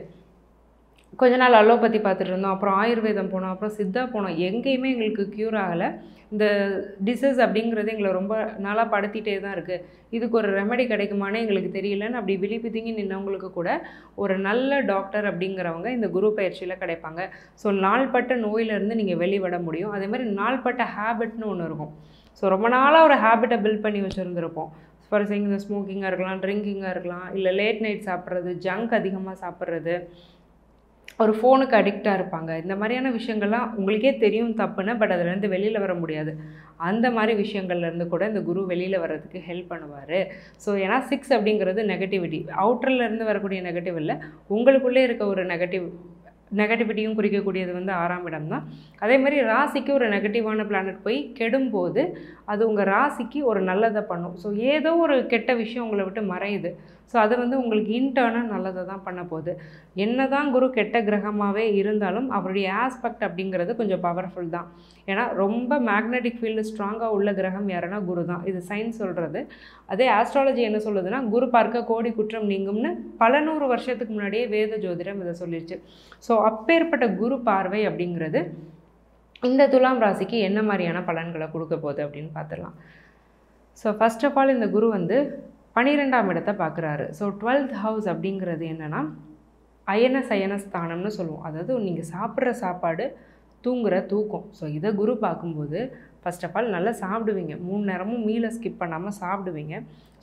கொஞ்ச நாள் அலோபதி பார்த்துட்டு இருந்தோம், அப்புறம் ஆயுர்வேதம் போனோம், அப்புறம் சித்தா போனோம், எங்கேயுமே எங்களுக்கு க்யூர் ஆகலை. இந்த டிசீஸ் அப்படிங்கிறது எங்களை ரொம்ப நாளாக படுத்திகிட்டே தான் இருக்குது. இதுக்கு ஒரு ரெமெடி கிடைக்குமானே எங்களுக்கு தெரியலன்னு அப்படி விழிப்பு திங்கி நின்றவங்களுக்கு கூட ஒரு நல்ல டாக்டர் அப்படிங்கிறவங்க இந்த குரு பயிற்சியில் கிடைப்பாங்க. ஸோ நாள்பட்ட நோயிலேருந்து நீங்கள் வெளிவிட முடியும். அதே மாதிரி நாள்பட்ட ஹேபிட்னு ஒன்று இருக்கும். ஸோ ரொம்ப நாளாக ஒரு ஹேபிட்டை பில்ட் பண்ணி வச்சுருந்துருப்போம். ஃபார் எக்ஸாம்பிள் இந்த ஸ்மோக்கிங்காக இருக்கலாம், ட்ரிங்கிங்காக இருக்கலாம், இல்லை லேட் நைட் சாப்பிட்றது, ஜங்க் அதிகமாக சாப்பிட்றது, ஒரு ஃபோனுக்கு அடிக்டாக இருப்பாங்க. இந்த மாதிரியான விஷயங்கள்லாம் உங்களுக்கே தெரியும் தப்புன்னு, பட் அதிலேருந்து வெளியில் வர முடியாது. அந்த மாதிரி விஷயங்கள்லேருந்து கூட இந்த குரு வெளியில் வர்றதுக்கு ஹெல்ப் பண்ணுவார். ஸோ ஏன்னா 6 அப்படிங்கிறது நெகட்டிவிட்டி, அவுட்டர்லேருந்து வரக்கூடிய நெகட்டிவ் இல்லை, உங்களுக்குள்ளே இருக்க ஒரு நெகட்டிவிட்டியும் குறிக்கக்கூடியது வந்து 6ஆம் இடம் தான். அதே மாதிரி ராசிக்கு ஒரு நெகட்டிவான பிளானட் போய் கெடும்போது அது உங்கள் ராசிக்கு ஒரு நல்லதை பண்ணும். ஸோ ஏதோ ஒரு கெட்ட விஷயம் உங்களை விட்டு மறையுது. ஸோ அது வந்து உங்களுக்கு இன்டர்னாக நல்லதை தான் பண்ண போகுது. என்ன தான் குரு கெட்ட கிரகமாகவே இருந்தாலும் அவருடைய ஆஸ்பெக்ட் அப்படிங்கிறது கொஞ்சம் பவர்ஃபுல் தான். ஏன்னா ரொம்ப மேக்னெட்டிக் ஃபீல்டு ஸ்ட்ராங்காக உள்ள கிரகம் யாருன்னா குரு தான். இது சயின்ஸ் சொல்கிறது. அதே ஆஸ்ட்ராலஜி என்ன சொல்லுதுன்னா, குரு பார்க்க கோடி குற்றம் நீங்கும்னு பல 100 வருஷத்துக்கு முன்னாடியே வேத ஜோதிடம் இதை சொல்லிடுச்சு. ஸோ அப்பேற்பட்ட குரு பார்வை அப்படிங்கிறது இந்த துலாம் ராசிக்கு என்ன மாதிரியான பலன்களை கொடுக்க போகுது அப்படின்னு பார்த்துடலாம். ஸோ ஃபர்ஸ்ட் ஆஃப் ஆல் இந்த குரு வந்து 12ஆம் இடத்தை பார்க்குறாரு. ஸோ 12th ஹவுஸ் அப்படிங்கிறது என்னென்னா அயன சயன ஸ்தானம்னு சொல்லுவோம். அதாவது நீங்கள் சாப்பிட்ற சாப்பாடு, தூங்குகிற தூக்கம். ஸோ இதை குரு பார்க்கும்போது ஃபர்ஸ்ட் ஆஃப் ஆல் நல்லா சாப்பிடுவீங்க, 3 நேரமும் மீலை ஸ்கிப் பண்ணாமல் சாப்பிடுவீங்க.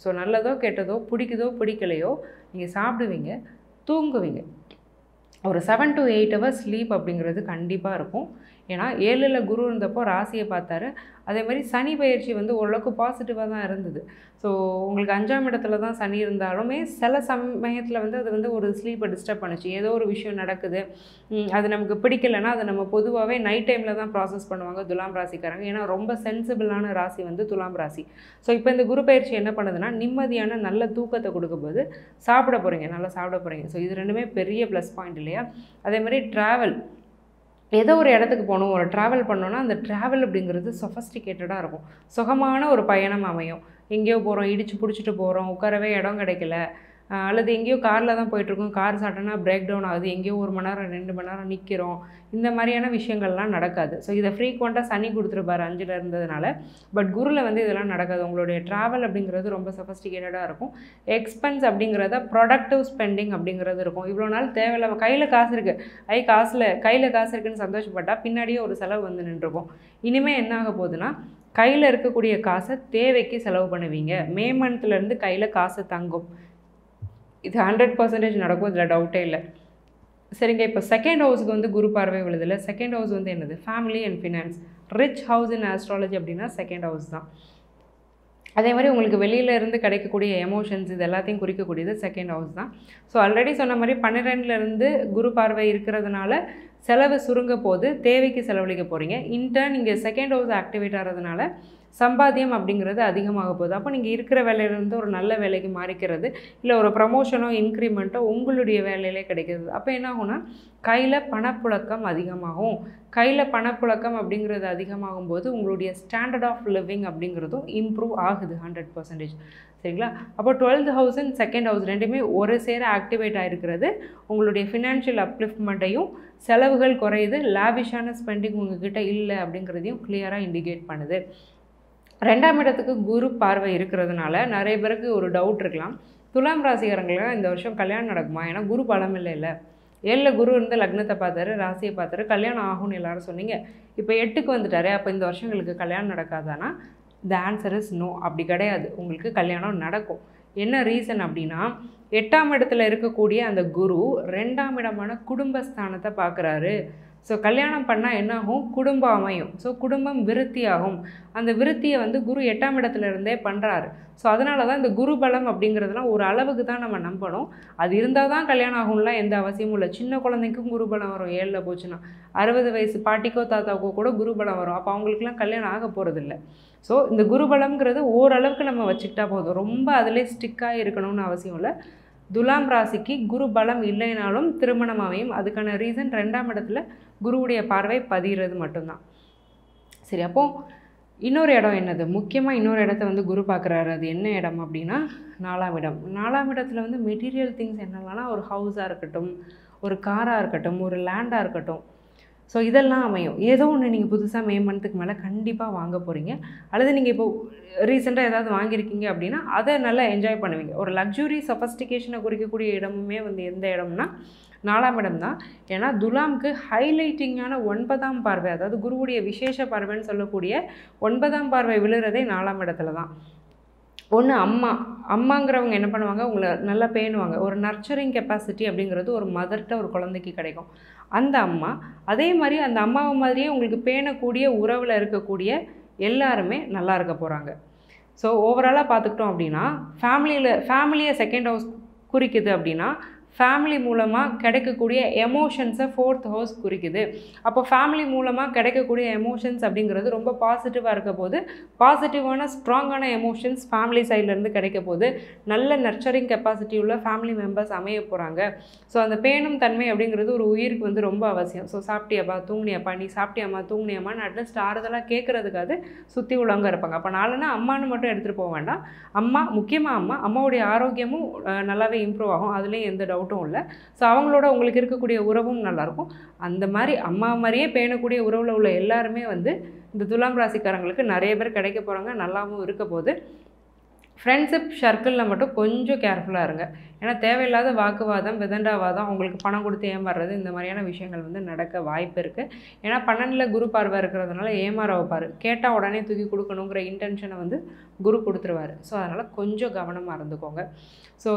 ஸோ நல்லதோ கெட்டதோ, பிடிக்குதோ பிடிக்கலையோ நீங்கள் சாப்பிடுவீங்க, தூங்குவீங்க. ஒரு 7 to 8 hours ஸ்லீப் அப்படிங்கிறது கண்டிப்பாக இருக்கும். ஏன்னா 7ல் குரு இருந்தப்போ ராசியை பார்த்தாரு. அதே மாதிரி சனி பயிற்சி வந்து ஓரளவுக்கு பாசிட்டிவாக தான் இருந்தது. ஸோ உங்களுக்கு 5ஆம் இடத்துல தான் சனி இருந்தாலுமே சில சமயத்தில் வந்து அது வந்து ஒரு ஸ்லீப்பை டிஸ்டர்ப் பண்ணுச்சு. ஏதோ ஒரு விஷயம் நடக்குது, அது நமக்கு பிடிக்கலைன்னா அதை நம்ம பொதுவாகவே நைட் டைமில் தான் ப்ராசஸ் பண்ணுவாங்க துலாம் ராசிக்காரங்க. ஏன்னா ரொம்ப சென்சிபிளான ராசி வந்து துலாம் ராசி. ஸோ இப்போ இந்த குரு பயிற்சி என்ன பண்ணுதுன்னா, நிம்மதியான நல்ல தூக்கத்தை கொடுக்கும்போது சாப்பிட போகிறீங்க, நல்லா சாப்பிட போகிறீங்க. ஸோ இது ரெண்டுமே பெரிய ப்ளஸ் பாயிண்ட் இல்லையா? அதே மாதிரி ட்ராவல், ஏதோ ஒரு இடத்துக்கு போகணும், ஒரு ட்ராவல் பண்ணோன்னா அந்த ட்ராவல் அப்படிங்கிறது சொஃபஸ்டிகேட்டடாக இருக்கும். சுகமான ஒரு பயணம் அமையும். எங்கேயோ போகிறோம், இடித்து பிடிச்சிட்டு போகிறோம், உட்காரவே இடம் கிடைக்கல, அல்லது எங்கேயோ காரில் தான் போயிட்டுருக்கோம், கார் சடனாக பிரேக் டவுன் ஆகுது, எங்கேயோ 1 மணி நேரம் 2 மணி நேரம் நிற்கிறோம், இந்த மாதிரியான விஷயங்கள்லாம் நடக்காது. ஸோ இதை ஃப்ரீக்வெண்ட்டாக சனி கொடுத்துருப்பார் 5ல் இருந்ததுனால. பட் குருவில் வந்து இதெல்லாம் நடக்காது. உங்களுடைய ட்ராவல் அப்படிங்கிறது ரொம்ப சொஃபஸ்டிகேட்டடாக இருக்கும். எக்ஸ்பென்ஸ் அப்படிங்கிறத ப்ரொடக்டிவ் ஸ்பெண்டிங் அப்படிங்கிறது இருக்கும். இவ்வளோ நாள் தேவையில்லை, கையில் காசு இருக்குது, கையில் காசு இருக்குதுன்னு சந்தோஷப்பட்டால் பின்னாடியே ஒரு செலவு வந்து நின்றுருக்கும். இனிமேல் என்ன ஆக போகுதுன்னா, கையில் இருக்கக்கூடிய காசை தேவைக்கு செலவு பண்ணுவீங்க. மே மந்த்லேருந்து கையில் காசு தங்கும். இது 100% நடக்கும், இதில் டவுட்டே இல்லை. சரிங்க, இப்போ செகண்ட் ஹவுஸுக்கு வந்து குரு பார்வை விழுதில்ல. செகண்ட் ஹவுஸ் வந்து என்னது? Family and finance. Rich house in astrology அப்படின்னா செகண்ட் ஹவுஸ் தான். அதே மாதிரி உங்களுக்கு வெளியில இருந்து கிடைக்கக்கூடிய எமோஷன்ஸ் இது எல்லாத்தையும் குறிக்கக்கூடியது செகண்ட் ஹவுஸ் தான். ஸோ ஆல்ரெடி சொன்ன மாதிரி 12லேருந்து குரு பார்வை இருக்கிறதுனால செலவு சுருங்க போது, தேவைக்கு செலவழிக்க போகிறீங்க. இன்டர்ன் இங்கே செகண்ட் ஹவுஸ் ஆக்டிவேட் ஆகிறதுனால சம்பாத்தியம் அப்படிங்கிறது அதிகமாக போகுது. அப்போ நீங்கள் இருக்கிற வேலையிலேருந்து ஒரு நல்ல வேலைக்கு மாறிக்கிறது, இல்லை ஒரு ப்ரமோஷனோ இன்க்ரிமெண்ட்டோ உங்களுடைய வேலையிலே கிடைக்கிறது. அப்போ என்ன ஆகும்னா கையில் பணப்புழக்கம் அதிகமாகும். கையில் பணப்புழக்கம் அப்படிங்கிறது அதிகமாகும் போது உங்களுடைய ஸ்டாண்டர்ட் ஆஃப் லிவிங் அப்படிங்கிறதும் இம்ப்ரூவ் ஆகுது 100%. சரிங்களா? அப்போ 12th house and second house ரெண்டுமே ஒரு சேர ஆக்டிவேட் ஆகிருக்கிறது உங்களுடைய ஃபினான்ஷியல் அப்லிஃப்ட்மெண்ட்டையும், செலவுகள் குறையுது, லாவிஷான ஸ்பெண்டிங் உங்ககிட்ட இல்லை அப்படிங்கிறதையும் கிளியராக இண்டிகேட் பண்ணுது. 2ஆம் இடத்துக்கு குரு பார்வை இருக்கிறதுனால நிறைய பேருக்கு ஒரு டவுட் இருக்கலாம், துலாம் ராசிக்காரங்களுக்கு இந்த வருஷம் கல்யாணம் நடக்குமா? ஏன்னா குரு பலம் இல்லை. 7ல் குரு இருந்து லக்னத்தை பார்த்தாரு, ராசியை பார்த்தாரு, கல்யாணம் ஆகும்னு எல்லாரும் சொன்னீங்க. இப்போ 8க்கு வந்துட்டாரு, அப்போ இந்த வருஷங்களுக்கு கல்யாணம் நடக்காதானா? The answer is no. அப்படி கிடையாது, உங்களுக்கு கல்யாணம் நடக்கும். என்ன ரீசன் அப்படின்னா 8ஆம் இடத்துல இருக்கக்கூடிய அந்த குரு 2ஆம் இடமான குடும்பஸ்தானத்தை பார்க்குறாரு. ஸோ கல்யாணம் பண்ணால் என்னாகும்? குடும்பம் அமையும். ஸோ குடும்பம் விருத்தியாகும். அந்த விருத்தியை வந்து குரு 8ஆம் இடத்துல இருந்தே பண்ணுறாரு. ஸோ அதனால தான் இந்த குரு பலம் அப்படிங்கிறதுலாம் ஒரு அளவுக்கு தான் நம்ம நம்பணும். அது இருந்தால் தான் கல்யாணம் ஆகும்லாம் எந்த அவசியமும் இல்லை. சின்ன குழந்தைக்கும் குரு பலம் வரும் 7ல் போச்சுன்னா. 60 வயசு பாட்டிக்கோ தாத்தாக்கோ கூட குரு பலம் வரும். அப்போ அவங்களுக்குலாம் கல்யாணம் ஆக போகிறதில்ல. ஸோ இந்த குரு பலம்ங்கிறது ஓரளவுக்கு நம்ம வச்சுக்கிட்டா போதும், ரொம்ப அதிலே ஸ்டிக்காக இருக்கணும்னு அவசியம் இல்லை. துலாம் ராசிக்கு குரு பலம் இல்லைனாலும் திருமணம் அமையும். அதுக்கான ரீசன் 2ஆம் இடத்துல குருவுடைய பார்வை பதிகிறது மட்டும்தான். சரி, அப்போது இன்னொரு இடம் என்னது? முக்கியமாக இன்னொரு இடத்த வந்து குரு பார்க்குறாரு. அது என்ன இடம் அப்படின்னா 4ஆம் இடம். 4ஆம் இடத்துல வந்து மெட்டீரியல் திங்ஸ் என்னென்னா ஒரு ஹவுஸாக இருக்கட்டும், ஒரு காராக இருக்கட்டும், ஒரு லேண்டாக இருக்கட்டும். ஸோ இதெல்லாம் அமையும். ஏதோ ஒன்று நீங்கள் புதுசாக மே மந்த்துக்கு மேலே கண்டிப்பாக வாங்க போகிறீங்க. அல்லது நீங்கள் இப்போது ரீசெண்டாக ஏதாவது வாங்கியிருக்கீங்க அப்படின்னா அதை நல்லா என்ஜாய் பண்ணுவீங்க. ஒரு லக்ஸுரி சஃபஸ்டிகேஷனை குறிக்கக்கூடிய இடமுமே வந்து எந்த இடம்னா 4ஆம் இடம் தான். ஏன்னா துலாமுக்கு ஹைலைட்டிங்கான 9ஆம் பார்வை, அதாவது குருவுடைய விசேஷ பார்வைன்னு சொல்லக்கூடிய 9ஆம் பார்வை விழுறதே 4ஆம் இடத்துல தான். ஒன்று அம்மாங்கிறவங்க என்ன பண்ணுவாங்க? உங்களை நல்லா பேணுவாங்க. ஒரு நர்ச்சரிங் கெப்பாசிட்டி அப்படிங்கிறது ஒரு மதர்கிட்ட ஒரு குழந்தைக்கு கிடைக்கும். அந்த அம்மா அதே மாதிரி அந்த அம்மாவை மாதிரியே உங்களுக்கு பேணக்கூடிய உறவில் இருக்கக்கூடிய எல்லாருமே நல்லா இருக்க போகிறாங்க. ஸோ ஓவராலாக பார்த்துக்கிட்டோம் அப்படின்னா ஃபேமிலியை செகண்ட் ஹவுஸ் குறிக்குது அப்படின்னா ஃபேமிலி மூலமாக கிடைக்கக்கூடிய எமோஷன்ஸை 4th ஹவுஸ் குறிக்குது. அப்போ ஃபேமிலி மூலமாக கிடைக்கக்கூடிய எமோஷன்ஸ் அப்படிங்கிறது ரொம்ப பாசிட்டிவாக இருக்க போது, பாசிட்டிவான ஸ்ட்ராங்கான எமோஷன்ஸ் ஃபேமிலி சைட்லேருந்து கிடைக்க போது, நல்ல நர்ச்சரிங் கெப்பாசிட்டி உள்ள ஃபேமிலி மெம்பர்ஸ் அமைய போகிறாங்க. ஸோ அந்த பேணும் தன்மை அப்படிங்கிறது ஒரு உயிருக்கு வந்து ரொம்ப அவசியம். ஸோ சாப்பிட்டியாப்பா, தூங்குனியாப்பா, நீ சாப்பிட்டியாம்மா, தூங்குனியாமான்னு அட்லீஸ்ட் ஆறுதலாக கேட்குறதுக்காவது சுற்றி உள்ளவங்க இருப்பாங்க. அப்போ நாலுன்னா அம்மானு மட்டும் எடுத்துகிட்டு போக வேண்டாம். அம்மா, முக்கியமாக அம்மாவுடைய ஆரோக்கியமும் நல்லாவே இம்ப்ரூவ் ஆகும். அதுலேயும் எந்த டவுட்டும் இல்லை. ஸோ அவங்களோட உங்களுக்கு இருக்கக்கூடிய உறவும் நல்லாயிருக்கும். அந்த மாதிரி அம்மா மாதிரியே பேணக்கூடிய உறவில் உள்ள எல்லாருமே வந்து இந்த துலாம் ராசிக்காரங்களுக்கு நிறைய பேர் கிடைக்க போகிறாங்க, நல்லாவும் இருக்க போது. ஃப்ரெண்ட்ஷிப் சர்க்கிளில் மட்டும் கொஞ்சம் கேர்ஃபுல்லாக இருங்க. ஏன்னா தேவையில்லாத வாக்குவாதம், விதண்டாவாதம், அவங்களுக்கு பணம் கொடுத்து ஏமாறுறது, இந்த மாதிரியான விஷயங்கள் வந்து நடக்க வாய்ப்பு இருக்குது. ஏன்னா 12ல் குரு பார்வை இருக்கிறதுனால ஏமாற வைப்பார். கேட்டால் உடனே தூக்கி கொடுக்கணுங்கிற இன்டென்ஷனை வந்து குரு கொடுத்துருவார். ஸோ அதனால் கொஞ்சம் கவனமாக இருந்துக்கோங்க. ஸோ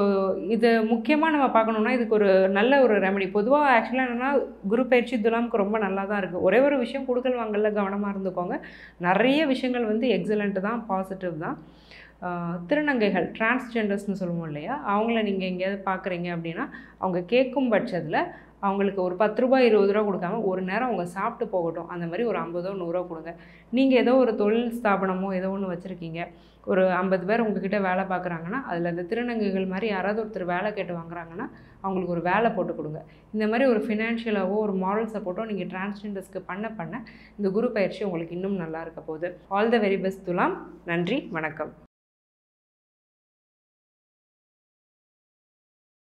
இது முக்கியமாக நம்ம பார்க்கணுன்னா இதுக்கு ஒரு நல்ல ஒரு ரெமெடி. பொதுவாக ஆக்சுவலாக என்னென்னா குரு பயிற்சி துலாமுக்கு ரொம்ப நல்லா தான் இருக்குது. ஒரே ஒரு விஷயம், கொடுக்கல் வாங்கல கவனமாக இருந்துக்கோங்க. நிறைய விஷயங்கள் வந்து எக்ஸலண்ட் தான், பாசிட்டிவ் தான். திருநங்கைகள், டிரான்ஸ்ஜெண்டர்ஸ்னு சொல்லுவோம் இல்லையா, அவங்கள நீங்கள் எங்கேயாவது பார்க்குறீங்க அப்படின்னா அவங்க கேட்கும் பட்சத்தில் அவங்களுக்கு ஒரு 10 ரூபாய் 20 ரூபா கொடுக்காம ஒரு நேரம் அவங்க சாப்பிட்டு போகட்டும். அந்த மாதிரி ஒரு 50 100 கொடுங்க. நீங்கள் ஏதோ ஒரு தொழில் ஸ்தாபனமோ ஏதோ ஒன்று வச்சுருக்கீங்க, ஒரு 50 பேர் உங்ககிட்ட வேலை பார்க்குறாங்கன்னா அதில் அந்த திருநங்கைகள் மாதிரி யாராவது ஒருத்தர் வேலை கேட்டு வாங்குறாங்கன்னா அவங்களுக்கு ஒரு வேலை போட்டு கொடுங்க. இந்த மாதிரி ஒரு ஃபினான்ஷியலாகவோ ஒரு மாரல் சப்போர்ட்டோ நீங்கள் டிரான்ஸ்ஜெண்டர்ஸ்க்கு பண்ண இந்த குரு பயிற்சி உங்களுக்கு இன்னும் நல்லா இருக்க போகுது. ஆல் த வெரி பெஸ்ட் துலாம். நன்றி, வணக்கம்.